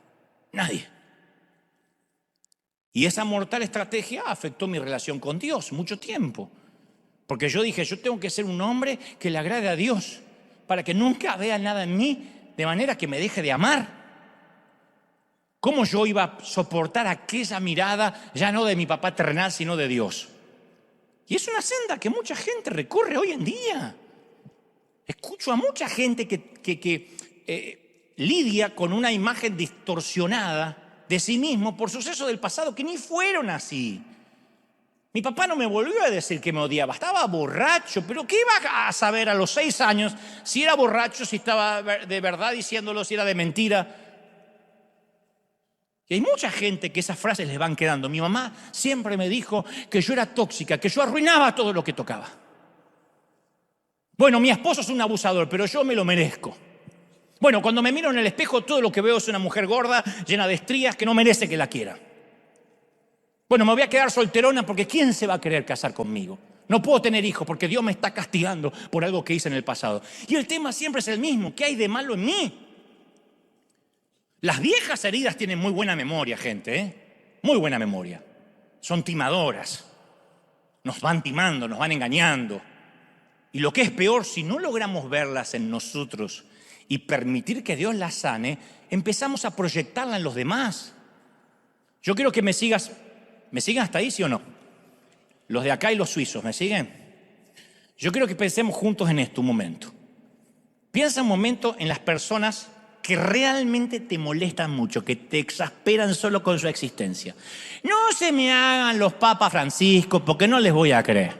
Nadie. Y esa mortal estrategia afectó mi relación con Dios mucho tiempo. Porque yo dije, yo tengo que ser un hombre que le agrade a Dios para que nunca vea nada en mí de manera que me deje de amar. ¿Cómo yo iba a soportar aquella mirada ya no de mi papá terrenal sino de Dios? Y es una senda que mucha gente recorre hoy en día. Escucho a mucha gente que lidia con una imagen distorsionada de sí mismo por sucesos del pasado que ni fueron así. Mi papá no me volvió a decir que me odiaba, estaba borracho, pero ¿qué iba a saber a los 6 años si era borracho, si estaba de verdad diciéndolo, si era de mentira? Y hay mucha gente que esas frases les van quedando. Mi mamá siempre me dijo que yo era tóxica, que yo arruinaba todo lo que tocaba. Bueno, mi esposo es un abusador, pero yo me lo merezco. Bueno, cuando me miro en el espejo, todo lo que veo es una mujer gorda, llena de estrías, que no merece que la quiera. Bueno, me voy a quedar solterona porque ¿quién se va a querer casar conmigo? No puedo tener hijos porque Dios me está castigando por algo que hice en el pasado. Y el tema siempre es el mismo. ¿Qué hay de malo en mí? Las viejas heridas tienen muy buena memoria, gente, ¿eh? Muy buena memoria. Son timadoras. Nos van timando, nos van engañando. Y lo que es peor, si no logramos verlas en nosotros y permitir que Dios las sane, empezamos a proyectarla en los demás. Yo quiero que me siguen hasta ahí, ¿sí o no? Los de acá y los suizos, ¿me siguen? Yo quiero que pensemos juntos en esto un momento. Piensa un momento en las personas que realmente te molestan mucho, que te exasperan solo con su existencia. No se me hagan los papas Francisco, porque no les voy a creer.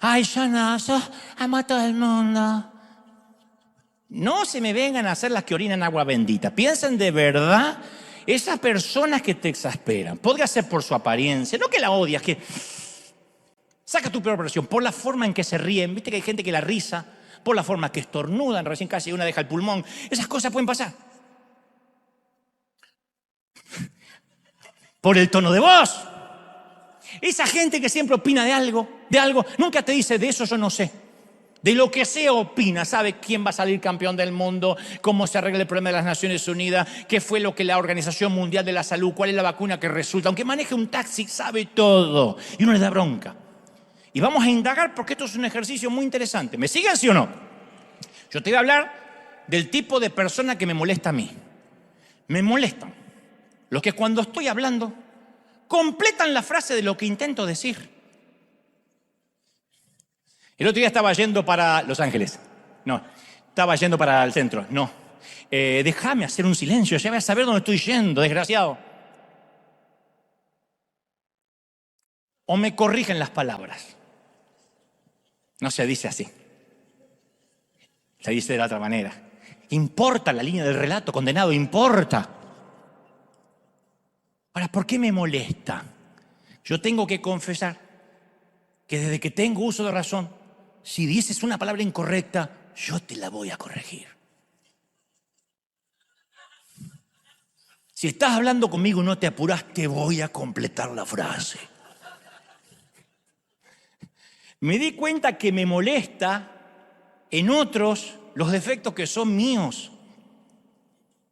Ay, yo no, yo amo a todo el mundo. No se me vengan a hacer las que orinan agua bendita. Piensen de verdad esas personas que te exasperan. Podría ser por su apariencia, no que la odias, que saca tu peor versión, por la forma en que se ríen. Viste que hay gente que la risa, por la forma que estornudan, recién casi una deja el pulmón. Esas cosas pueden pasar. Por el tono de voz. Esa gente que siempre opina de algo, nunca te dice de eso yo no sé. De lo que sea opina, sabe quién va a salir campeón del mundo, cómo se arregla el problema de las Naciones Unidas, qué fue lo que la Organización Mundial de la Salud, cuál es la vacuna que resulta. Aunque maneje un taxi, sabe todo. Y uno le da bronca. Y vamos a indagar porque esto es un ejercicio muy interesante. ¿Me siguen, sí o no? Yo te voy a hablar del tipo de persona que me molesta a mí. Me molestan los que cuando estoy hablando completan la frase de lo que intento decir. El otro día estaba yendo para Los Ángeles. No, estaba yendo para el centro. No. Déjame hacer un silencio, ya voy a saber dónde estoy yendo, desgraciado. o me corrigen las palabras. No se dice así. Se dice de la otra manera. Importa la línea del relato, condenado, importa. Ahora, ¿por qué me molesta? Yo tengo que confesar que desde que tengo uso de razón, si dices una palabra incorrecta, yo te la voy a corregir. Si estás hablando conmigo y no te apuras, te voy a completar la frase. Me di cuenta que me molesta en otros los defectos que son míos.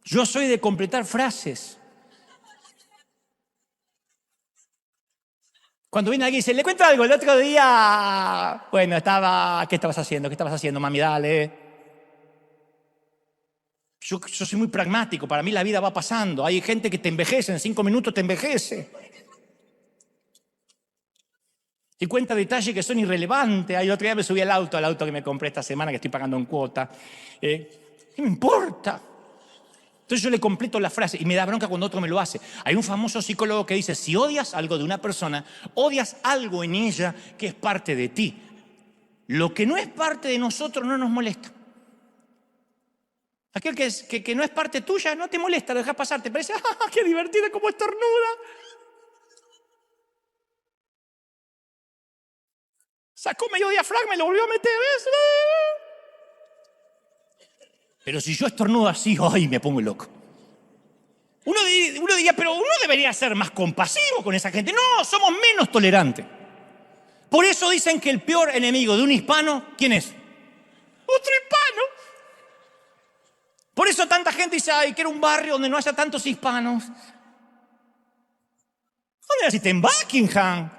Yo soy de completar frases. Cuando viene alguien y dice, le cuento algo, el otro día, bueno, ¿qué estabas haciendo? ¿Qué estabas haciendo, mami? Dale. Yo soy muy pragmático, para mí la vida va pasando. Hay gente que te envejece, en 5 minutos te envejece. Y cuenta detalles que son irrelevantes. El otro día me subí al auto que me compré esta semana, que estoy pagando en cuota. ¿Qué me importa? Entonces yo le completo la frase y me da bronca cuando otro me lo hace. Hay un famoso psicólogo que dice, si odias algo de una persona, odias algo en ella que es parte de ti. Lo que no es parte de nosotros no nos molesta. Aquel que no es parte tuya no te molesta, lo dejas pasar, te parece, ¡ah, qué divertida como estornuda! Sacó medio diafragma y lo volvió a meter, ¿ves? Pero si yo estornudo así, ¡ay, me pongo loco! Uno diría, pero uno debería ser más compasivo con esa gente. No, somos menos tolerantes. Por eso dicen que el peor enemigo de un hispano, ¿quién es? Otro hispano. Por eso tanta gente dice, ay, quiero un barrio donde no haya tantos hispanos. ¿Dónde naciste? En Buckingham.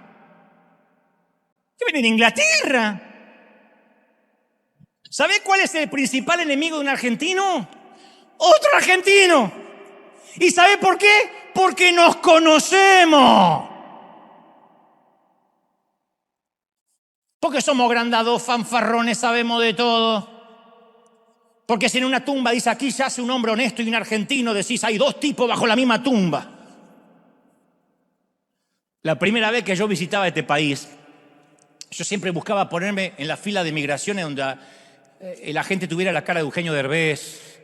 ¿Qué viene en Inglaterra? ¿Sabe cuál es el principal enemigo de un argentino? Otro argentino. ¿Y sabe por qué? Porque nos conocemos. Porque somos grandados, fanfarrones, sabemos de todo. Porque si en una tumba dice, aquí yace un hombre honesto y un argentino, decís, hay 2 tipos bajo la misma tumba. La primera vez que yo visitaba este país, yo siempre buscaba ponerme en la fila de migraciones donde la gente tuviera la cara de Eugenio Derbez,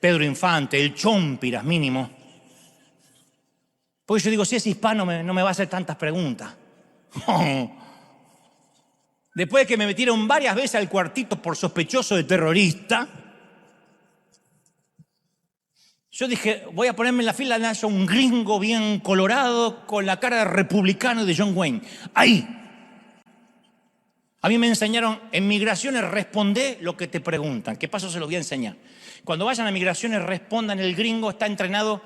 Pedro Infante, el Chompiras mínimo. Porque yo digo, si es hispano no me va a hacer tantas preguntas. Después de que me metieron varias veces al cuartito por sospechoso de terrorista, yo dije, voy a ponerme en la fila de un gringo bien colorado con la cara de republicano de John Wayne. Ahí. A mí me enseñaron en migraciones, responde lo que te preguntan. ¿Qué paso se los voy a enseñar? Cuando vayan a migraciones, respondan. El gringo está entrenado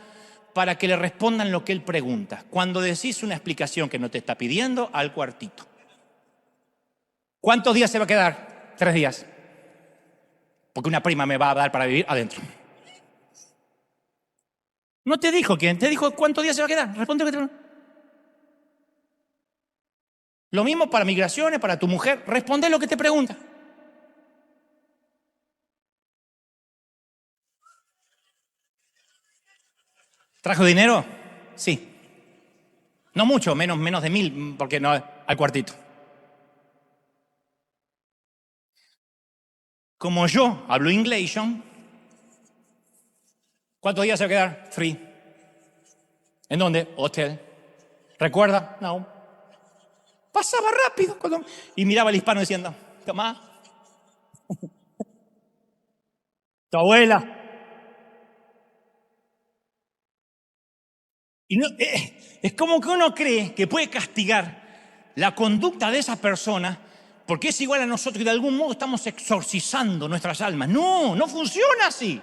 para que le respondan lo que él pregunta. Cuando decís una explicación que no te está pidiendo, al cuartito. ¿Cuántos días se va a quedar? 3 días. Porque una prima me va a dar para vivir adentro. No te dijo quién, te dijo cuántos días se va a quedar. Responde lo que te pregunta. Lo mismo para migraciones, para tu mujer. Responde lo que te pregunta. ¿Trajo dinero? Sí. No mucho, menos de 1000, porque no, al cuartito. Como yo hablo inglés, ¿cuántos días se va a quedar? 3. ¿En dónde? Hotel. ¿Recuerda? No. Pasaba rápido. Y miraba al hispano diciendo, toma. Tu abuela. Y no, es como que uno cree que puede castigar la conducta de esa persona porque es igual a nosotros y de algún modo estamos exorcizando nuestras almas. No, no funciona así.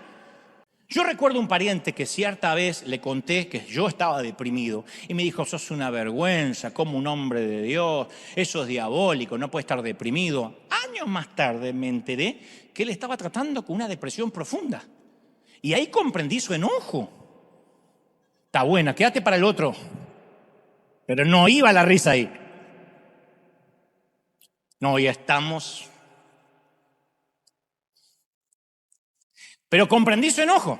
Yo recuerdo un pariente que cierta vez le conté que yo estaba deprimido y me dijo, sos una vergüenza, como un hombre de Dios, eso es diabólico, no puede estar deprimido. Años más tarde me enteré que él estaba tratando con una depresión profunda y ahí comprendí su enojo. Está buena, quédate para el otro. Pero no iba la risa ahí. No, ya estamos. Pero comprendí su enojo.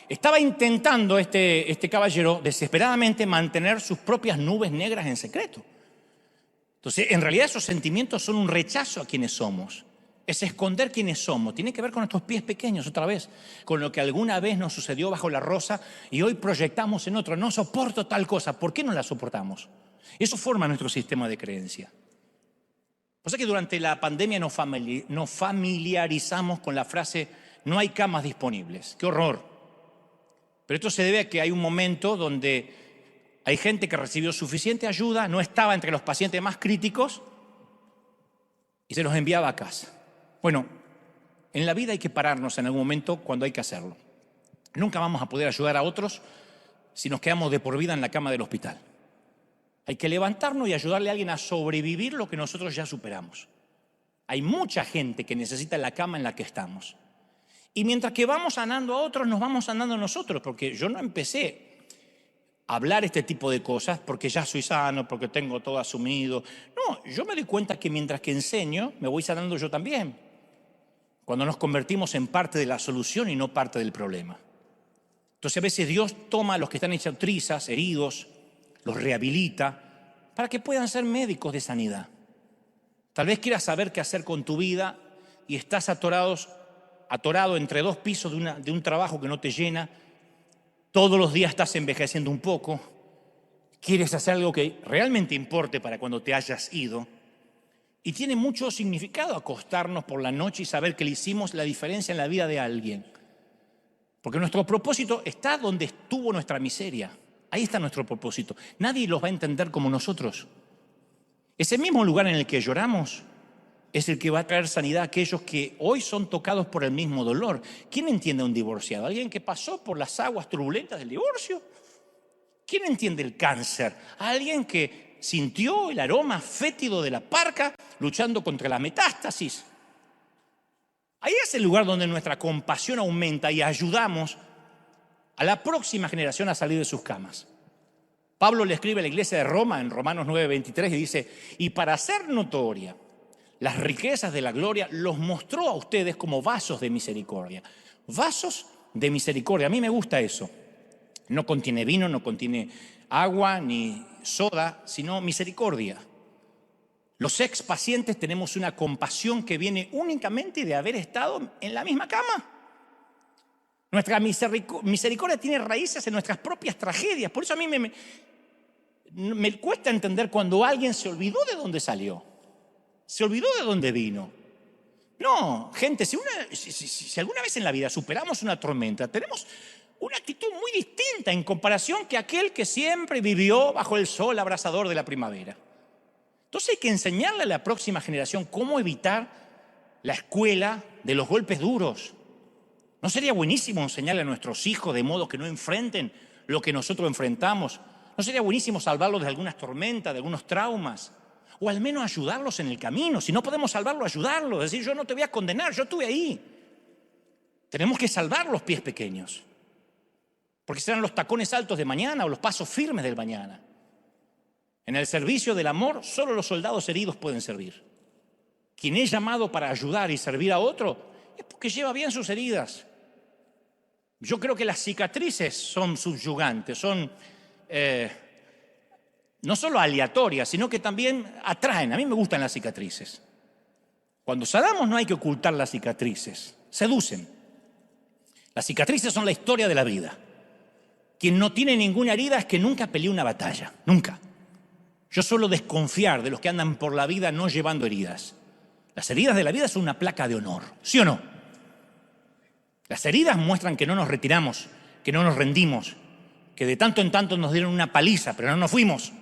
Estaba intentando este caballero desesperadamente mantener sus propias nubes negras en secreto. Entonces, en realidad esos sentimientos son un rechazo a quienes somos. Es esconder quiénes somos. Tiene que ver con nuestros pies pequeños otra vez, con lo que alguna vez nos sucedió bajo la rosa y hoy proyectamos en otro. No soporto tal cosa. ¿Por qué no la soportamos? Eso forma nuestro sistema de creencia. O sea que durante la pandemia nos familiarizamos con la frase no hay camas disponibles. ¡Qué horror! Pero esto se debe a que hay un momento donde hay gente que recibió suficiente ayuda, no estaba entre los pacientes más críticos y se los enviaba a casa. Bueno, en la vida hay que pararnos en algún momento cuando hay que hacerlo. Nunca vamos a poder ayudar a otros si nos quedamos de por vida en la cama del hospital. Hay que levantarnos y ayudarle a alguien a sobrevivir lo que nosotros ya superamos. Hay mucha gente que necesita la cama en la que estamos. Y mientras que vamos sanando a otros, nos vamos sanando nosotros, porque yo no empecé a hablar este tipo de cosas porque ya soy sano, porque tengo todo asumido. No, yo me doy cuenta que mientras que enseño, me voy sanando yo también. Cuando nos convertimos en parte de la solución y no parte del problema. Entonces a veces Dios toma a los que están hechos trizas, heridos, los rehabilita para que puedan ser médicos de sanidad. Tal vez quieras saber qué hacer con tu vida y estás atorado entre dos pisos de un trabajo que no te llena. Todos los días estás envejeciendo un poco. Quieres hacer algo que realmente importe para cuando te hayas ido. Y tiene mucho significado acostarnos por la noche y saber que le hicimos la diferencia en la vida de alguien. Porque nuestro propósito está donde estuvo nuestra miseria. Ahí está nuestro propósito. Nadie los va a entender como nosotros. Ese mismo lugar en el que lloramos es el que va a traer sanidad a aquellos que hoy son tocados por el mismo dolor. ¿Quién entiende a un divorciado? ¿Alguien que pasó por las aguas turbulentas del divorcio? ¿Quién entiende el cáncer? ¿Alguien que sintió el aroma fétido de la parca luchando contra la metástasis? Ahí es el lugar donde nuestra compasión aumenta y ayudamos a la próxima generación a salir de sus camas. Pablo le escribe a la iglesia de Roma en Romanos 9:23 y dice, y para hacer notoria las riquezas de la gloria, los mostró a ustedes como vasos de misericordia. Vasos de misericordia. A mí me gusta eso. No contiene vino, no contiene agua ni soda, sino misericordia. Los ex pacientes tenemos una compasión que viene únicamente de haber estado en la misma cama. Nuestra misericordia tiene raíces en nuestras propias tragedias. Por eso a mí me cuesta entender cuando alguien se olvidó de dónde salió. Se olvidó de dónde vino. No, gente, si alguna vez en la vida superamos una tormenta, tenemos una actitud muy distinta en comparación que aquel que siempre vivió bajo el sol abrasador de la primavera. Entonces hay que enseñarle a la próxima generación cómo evitar la escuela de los golpes duros. ¿No sería buenísimo enseñarle a nuestros hijos de modo que no enfrenten lo que nosotros enfrentamos? ¿No sería buenísimo salvarlos de algunas tormentas, de algunos traumas? O al menos ayudarlos en el camino. Si no podemos salvarlos, ayudarlos. Es decir, yo no te voy a condenar, yo estuve ahí. Tenemos que salvar los pies pequeños. Porque serán los tacones altos de mañana o los pasos firmes del mañana. En el servicio del amor, solo los soldados heridos pueden servir. Quien es llamado para ayudar y servir a otro es porque lleva bien sus heridas. Yo creo que las cicatrices son subyugantes, son no solo aleatorias, sino que también atraen. A mí me gustan las cicatrices. Cuando sanamos no hay que ocultar las cicatrices, seducen. Las cicatrices son la historia de la vida. Quien no tiene ninguna herida es que nunca peleó una batalla, nunca. Yo suelo desconfiar de los que andan por la vida no llevando heridas. Las heridas de la vida son una placa de honor, ¿sí o no? Las heridas muestran que no nos retiramos, que no nos rendimos, que de tanto en tanto nos dieron una paliza, pero no nos fuimos.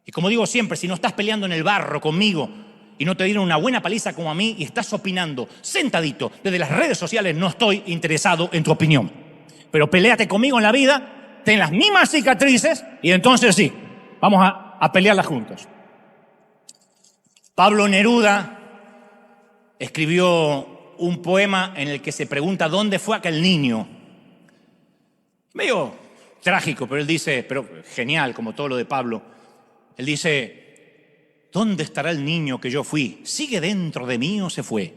Y como digo siempre, si no estás peleando en el barro conmigo y no te dieron una buena paliza como a mí y estás opinando sentadito desde las redes sociales, no estoy interesado en tu opinión. Pero peléate conmigo en la vida, ten las mismas cicatrices y entonces sí, vamos a pelearlas juntos. Pablo Neruda escribió un poema en el que se pregunta dónde fue aquel niño. Medio trágico, pero él dice, pero genial como todo lo de Pablo. Él dice, ¿dónde estará el niño que yo fui? ¿Sigue dentro de mí o se fue?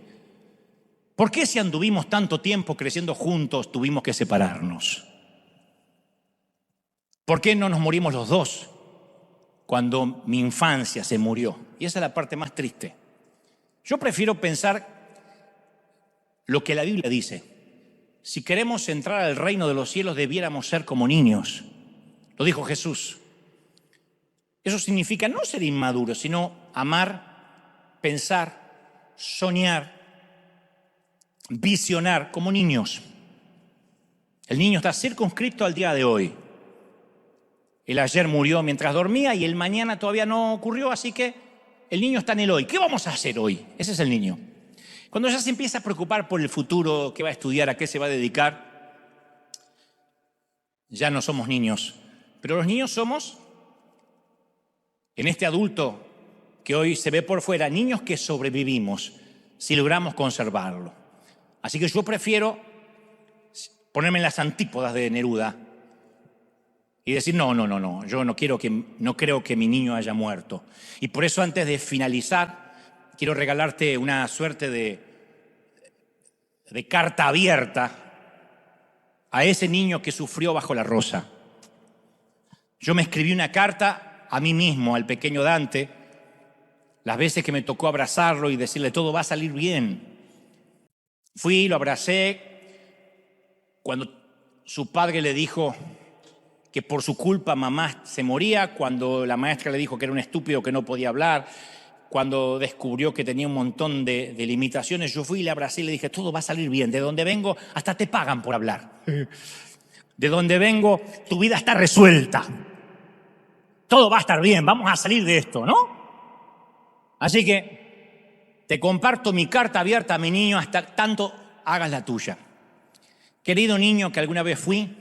¿Por qué si anduvimos tanto tiempo creciendo juntos tuvimos que separarnos? ¿Por qué no nos morimos los dos? cuando mi infancia se murió. Y esa es la parte más triste. Yo prefiero pensar lo que la Biblia dice. Si queremos entrar al reino de los cielos, debiéramos ser como niños. Lo dijo Jesús. Eso significa no ser inmaduros, sino amar, pensar, soñar, visionar como niños. El niño está circunscrito al día de hoy. El ayer murió mientras dormía y el mañana todavía no ocurrió, así que el niño está en el hoy. ¿Qué vamos a hacer hoy? Ese es el niño. Cuando ya se empieza a preocupar por el futuro, qué va a estudiar, a qué se va a dedicar, ya no somos niños. Pero los niños somos, en este adulto que hoy se ve por fuera, niños que sobrevivimos si logramos conservarlo. Así que yo prefiero ponerme en las antípodas de Neruda y decir, no, yo no creo que mi niño haya muerto. Y por eso, antes de finalizar, quiero regalarte una suerte de carta abierta a ese niño que sufrió bajo la rosa. Yo me escribí una carta a mí mismo, al pequeño Dante, las veces que me tocó abrazarlo y decirle, todo va a salir bien. Fui, lo abracé, cuando su padre le dijo que por su culpa mamá se moría, cuando la maestra le dijo que era un estúpido que no podía hablar, cuando descubrió que tenía un montón de limitaciones, yo fui y le abracé y le dije, todo va a salir bien, de donde vengo hasta te pagan por hablar. De donde vengo, tu vida está resuelta. Todo va a estar bien, vamos a salir de esto, ¿no? Así que te comparto mi carta abierta a mi niño hasta tanto hagas la tuya. Querido niño que alguna vez fui,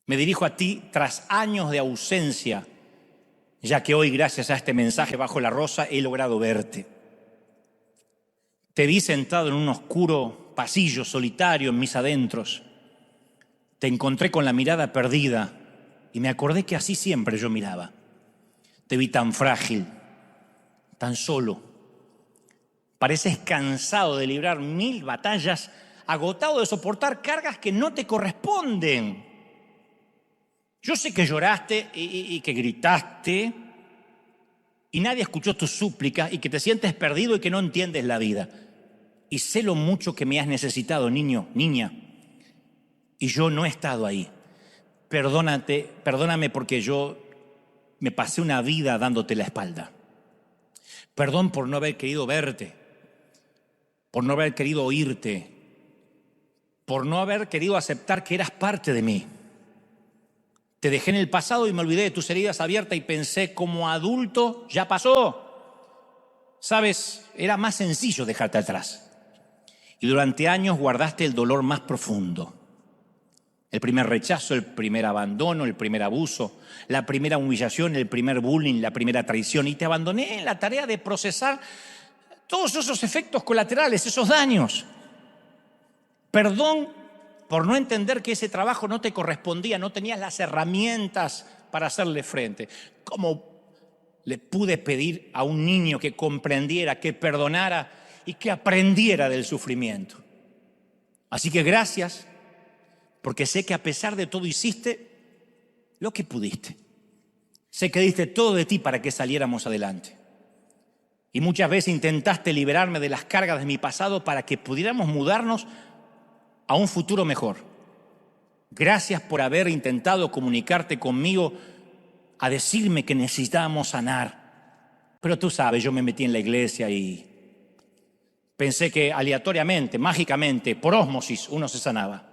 me dirijo a ti tras años de ausencia, ya que hoy, gracias a este mensaje bajo la rosa, he logrado verte. Te vi sentado en un oscuro pasillo solitario en mis adentros. Te encontré con la mirada perdida y me acordé que así siempre yo miraba. Te vi tan frágil, tan solo. Pareces cansado de librar 1000 batallas, agotado de soportar cargas que no te corresponden. Yo sé que lloraste y que gritaste y nadie escuchó tus súplicas y que te sientes perdido y que no entiendes la vida. Y sé lo mucho que me has necesitado, niño, niña, y yo no he estado ahí. Perdóname porque yo me pasé una vida dándote la espalda. Perdón por no haber querido verte, por no haber querido oírte, por no haber querido aceptar que eras parte de mí. Te dejé en el pasado y me olvidé de tus heridas abiertas y pensé, como adulto, ya pasó. Sabes, era más sencillo dejarte atrás. Y durante años guardaste el dolor más profundo. El primer rechazo, el primer abandono, el primer abuso, la primera humillación, el primer bullying, la primera traición. Y te abandoné en la tarea de procesar todos esos efectos colaterales, esos daños. Perdón por no entender que ese trabajo no te correspondía, no tenías las herramientas para hacerle frente. ¿Cómo le pude pedir a un niño que comprendiera, que perdonara y que aprendiera del sufrimiento? Así que gracias, porque sé que a pesar de todo hiciste lo que pudiste. Sé que diste todo de ti para que saliéramos adelante. Y muchas veces intentaste liberarme de las cargas de mi pasado para que pudiéramos mudarnos a un futuro mejor. Gracias por haber intentado comunicarte conmigo a decirme que necesitábamos sanar. Pero tú sabes, yo me metí en la iglesia y pensé que aleatoriamente, mágicamente, por ósmosis, uno se sanaba.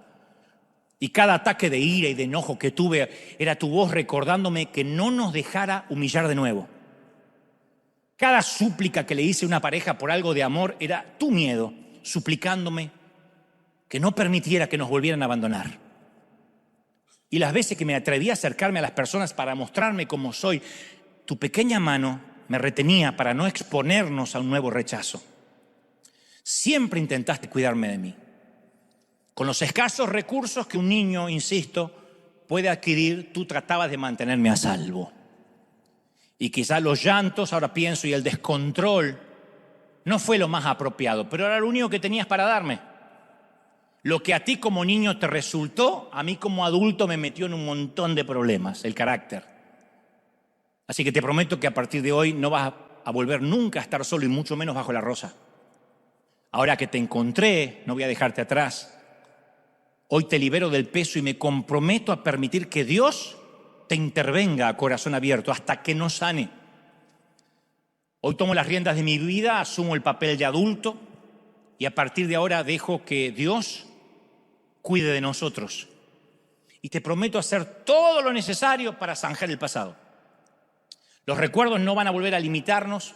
Y cada ataque de ira y de enojo que tuve era tu voz recordándome que no nos dejara humillar de nuevo. Cada súplica que le hice a una pareja por algo de amor era tu miedo, suplicándome que no permitiera que nos volvieran a abandonar. Y las veces que me atreví a acercarme a las personas para mostrarme como soy, tu pequeña mano me retenía para no exponernos a un nuevo rechazo. Siempre intentaste cuidarme de mí. Con los escasos recursos que un niño, insisto, puede adquirir, tú tratabas de mantenerme a salvo. Y quizás los llantos, ahora pienso, y el descontrol no fue lo más apropiado, pero era lo único que tenías para darme. Lo que a ti como niño te resultó, a mí como adulto me metió en un montón de problemas, el carácter. Así que te prometo que a partir de hoy no vas a volver nunca a estar solo y mucho menos bajo la rosa. Ahora que te encontré, no voy a dejarte atrás. Hoy te libero del peso y me comprometo a permitir que Dios te intervenga a corazón abierto hasta que nos sane. Hoy tomo las riendas de mi vida, asumo el papel de adulto y a partir de ahora dejo que Dios cuide de nosotros. Y te prometo hacer todo lo necesario para zanjar el pasado. Los recuerdos no van a volver a limitarnos,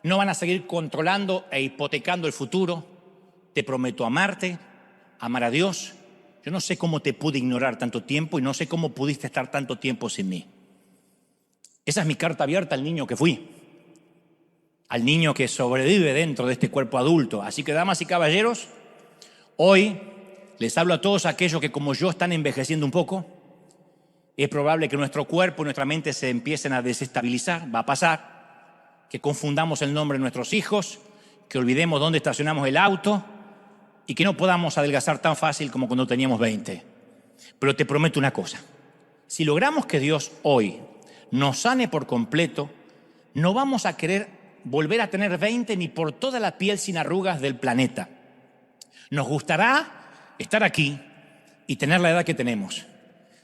no van a seguir controlando e hipotecando el futuro. Te prometo amarte, amar a Dios. Yo no sé cómo te pude ignorar tanto tiempo y no sé cómo pudiste estar tanto tiempo sin mí. Esa es mi carta abierta al niño que fui, al niño que sobrevive dentro de este cuerpo adulto. Así que, damas y caballeros, hoy les hablo a todos aquellos que como yo están envejeciendo un poco. Es probable que nuestro cuerpo y nuestra mente se empiecen a desestabilizar, va a pasar, que confundamos el nombre de nuestros hijos, que olvidemos dónde estacionamos el auto y que no podamos adelgazar tan fácil como cuando teníamos 20. Pero te prometo una cosa, si logramos que Dios hoy nos sane por completo, no vamos a querer volver a tener 20 ni por toda la piel sin arrugas del planeta. Nos gustará estar aquí y tener la edad que tenemos.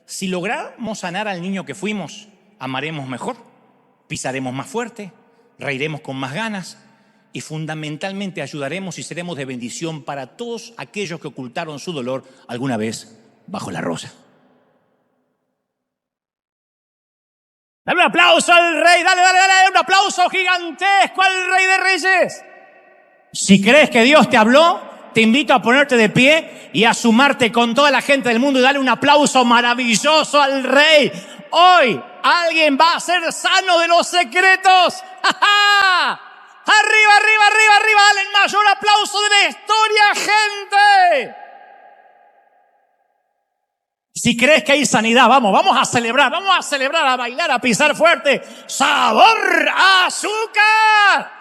Si logramos sanar al niño que fuimos, amaremos mejor, pisaremos más fuerte, reiremos con más ganas y fundamentalmente ayudaremos y seremos de bendición para todos aquellos que ocultaron su dolor alguna vez bajo la rosa. Dale un aplauso al Rey, dale un aplauso gigantesco al Rey de Reyes. Si crees que Dios te habló, te invito a ponerte de pie y a sumarte con toda la gente del mundo y darle un aplauso maravilloso al Rey. Hoy alguien va a ser sano de los secretos. ¡Ja, ja! ¡Arriba, arriba, arriba, arriba! ¡Dale el mayor aplauso de la historia, gente! Si crees que hay sanidad, vamos a celebrar, a bailar, a pisar fuerte. ¡Sabor a azúcar!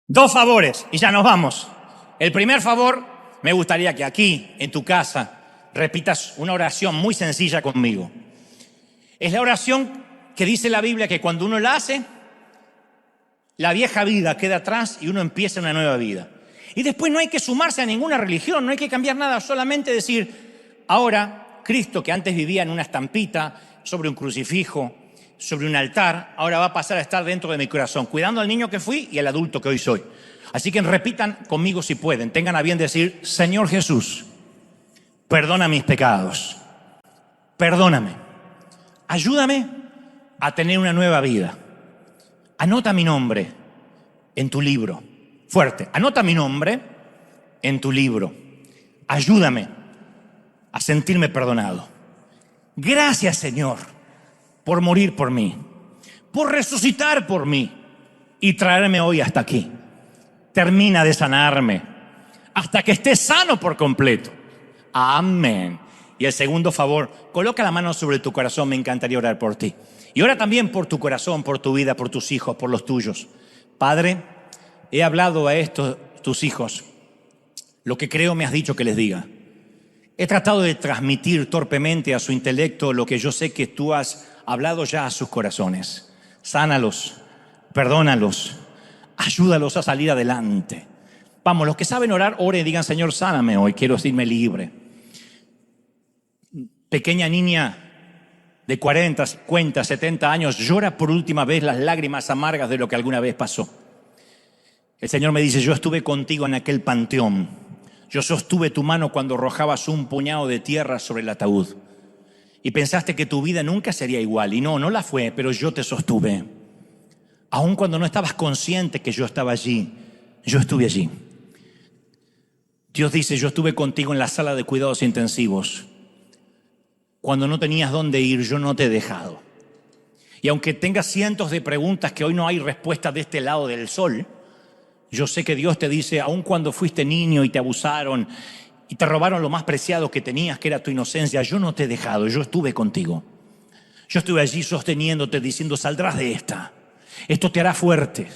Dos favores y ya nos vamos. El primer favor, me gustaría que aquí, en tu casa, repitas una oración muy sencilla conmigo. Es la oración que dice la Biblia que cuando uno la hace, la vieja vida queda atrás y uno empieza una nueva vida. Y después no hay que sumarse a ninguna religión, no hay que cambiar nada, solamente decir, ahora Cristo, que antes vivía en una estampita, sobre un crucifijo, sobre un altar, ahora va a pasar a estar dentro de mi corazón, cuidando al niño que fui y al adulto que hoy soy. Así que repitan conmigo si pueden, tengan a bien decir, Señor Jesús, perdona mis pecados, perdóname, ayúdame a tener una nueva vida. Anota mi nombre en tu libro. Fuerte, anota mi nombre en tu libro. Ayúdame a sentirme perdonado. Gracias, Señor, por morir por mí, por resucitar por mí y traerme hoy hasta aquí. Termina de sanarme hasta que esté sano por completo. Amén. Y el segundo favor, coloca la mano sobre tu corazón, me encantaría orar por ti. Y ora también por tu corazón, por tu vida, por tus hijos, por los tuyos. Padre, he hablado a estos tus hijos lo que creo me has dicho que les diga. He tratado de transmitir torpemente a su intelecto lo que yo sé que tú has hablado ya a sus corazones. Sánalos, perdónalos, ayúdalos a salir adelante. Vamos, los que saben orar, oren y digan, Señor, sáname hoy, quiero sentirme libre. Pequeña niña de 40, 50, 70 años llora por última vez las lágrimas amargas de lo que alguna vez pasó. El Señor me dice, yo estuve contigo en aquel panteón. Yo sostuve tu mano cuando arrojabas un puñado de tierra sobre el ataúd. Y pensaste que tu vida nunca sería igual. Y no la fue, pero yo te sostuve. Aun cuando no estabas consciente que yo estaba allí, yo estuve allí. Dios dice, yo estuve contigo en la sala de cuidados intensivos. Cuando no tenías dónde ir, yo no te he dejado. Y aunque tengas cientos de preguntas que hoy no hay respuesta de este lado del sol, yo sé que Dios te dice, aun cuando fuiste niño y te abusaron y te robaron lo más preciado que tenías, que era tu inocencia, yo no te he dejado, yo estuve contigo. Yo estuve allí sosteniéndote, diciendo, saldrás de esta. Esto te hará fuerte.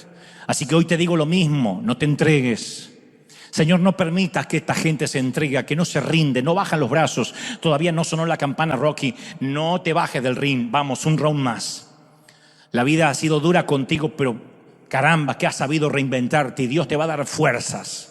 Así que hoy te digo lo mismo, no te entregues. Señor, no permitas que esta gente se entregue, que no se rinde, no bajan los brazos. Todavía no sonó la campana, Rocky. No te bajes del ring. Vamos, un round más. La vida ha sido dura contigo, pero caramba, que has sabido reinventarte y Dios te va a dar fuerzas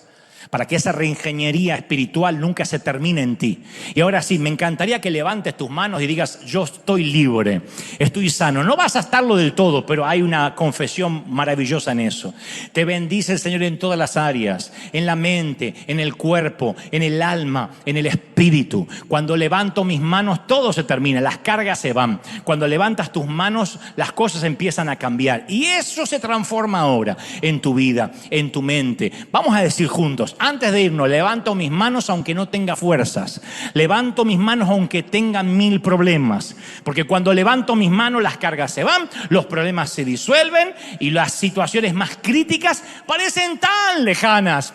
para que esa reingeniería espiritual nunca se termine en ti. Y ahora sí, me encantaría que levantes tus manos y digas: yo estoy libre, estoy sano. No vas a estarlo del todo, pero hay una confesión maravillosa en eso. Te bendice el Señor en todas las áreas, en la mente, en el cuerpo, en el alma, en el espíritu. Cuando levanto mis manos, todo se termina, las cargas se van. Cuando levantas tus manos, las cosas empiezan a cambiar. Y eso se transforma ahora en tu vida, en tu mente. Vamos a decir juntos, antes de irnos: levanto mis manos aunque no tenga fuerzas. Levanto mis manos aunque tenga 1000 problemas. Porque cuando levanto mis manos, las cargas se van, los problemas se disuelven y las situaciones más críticas parecen tan lejanas.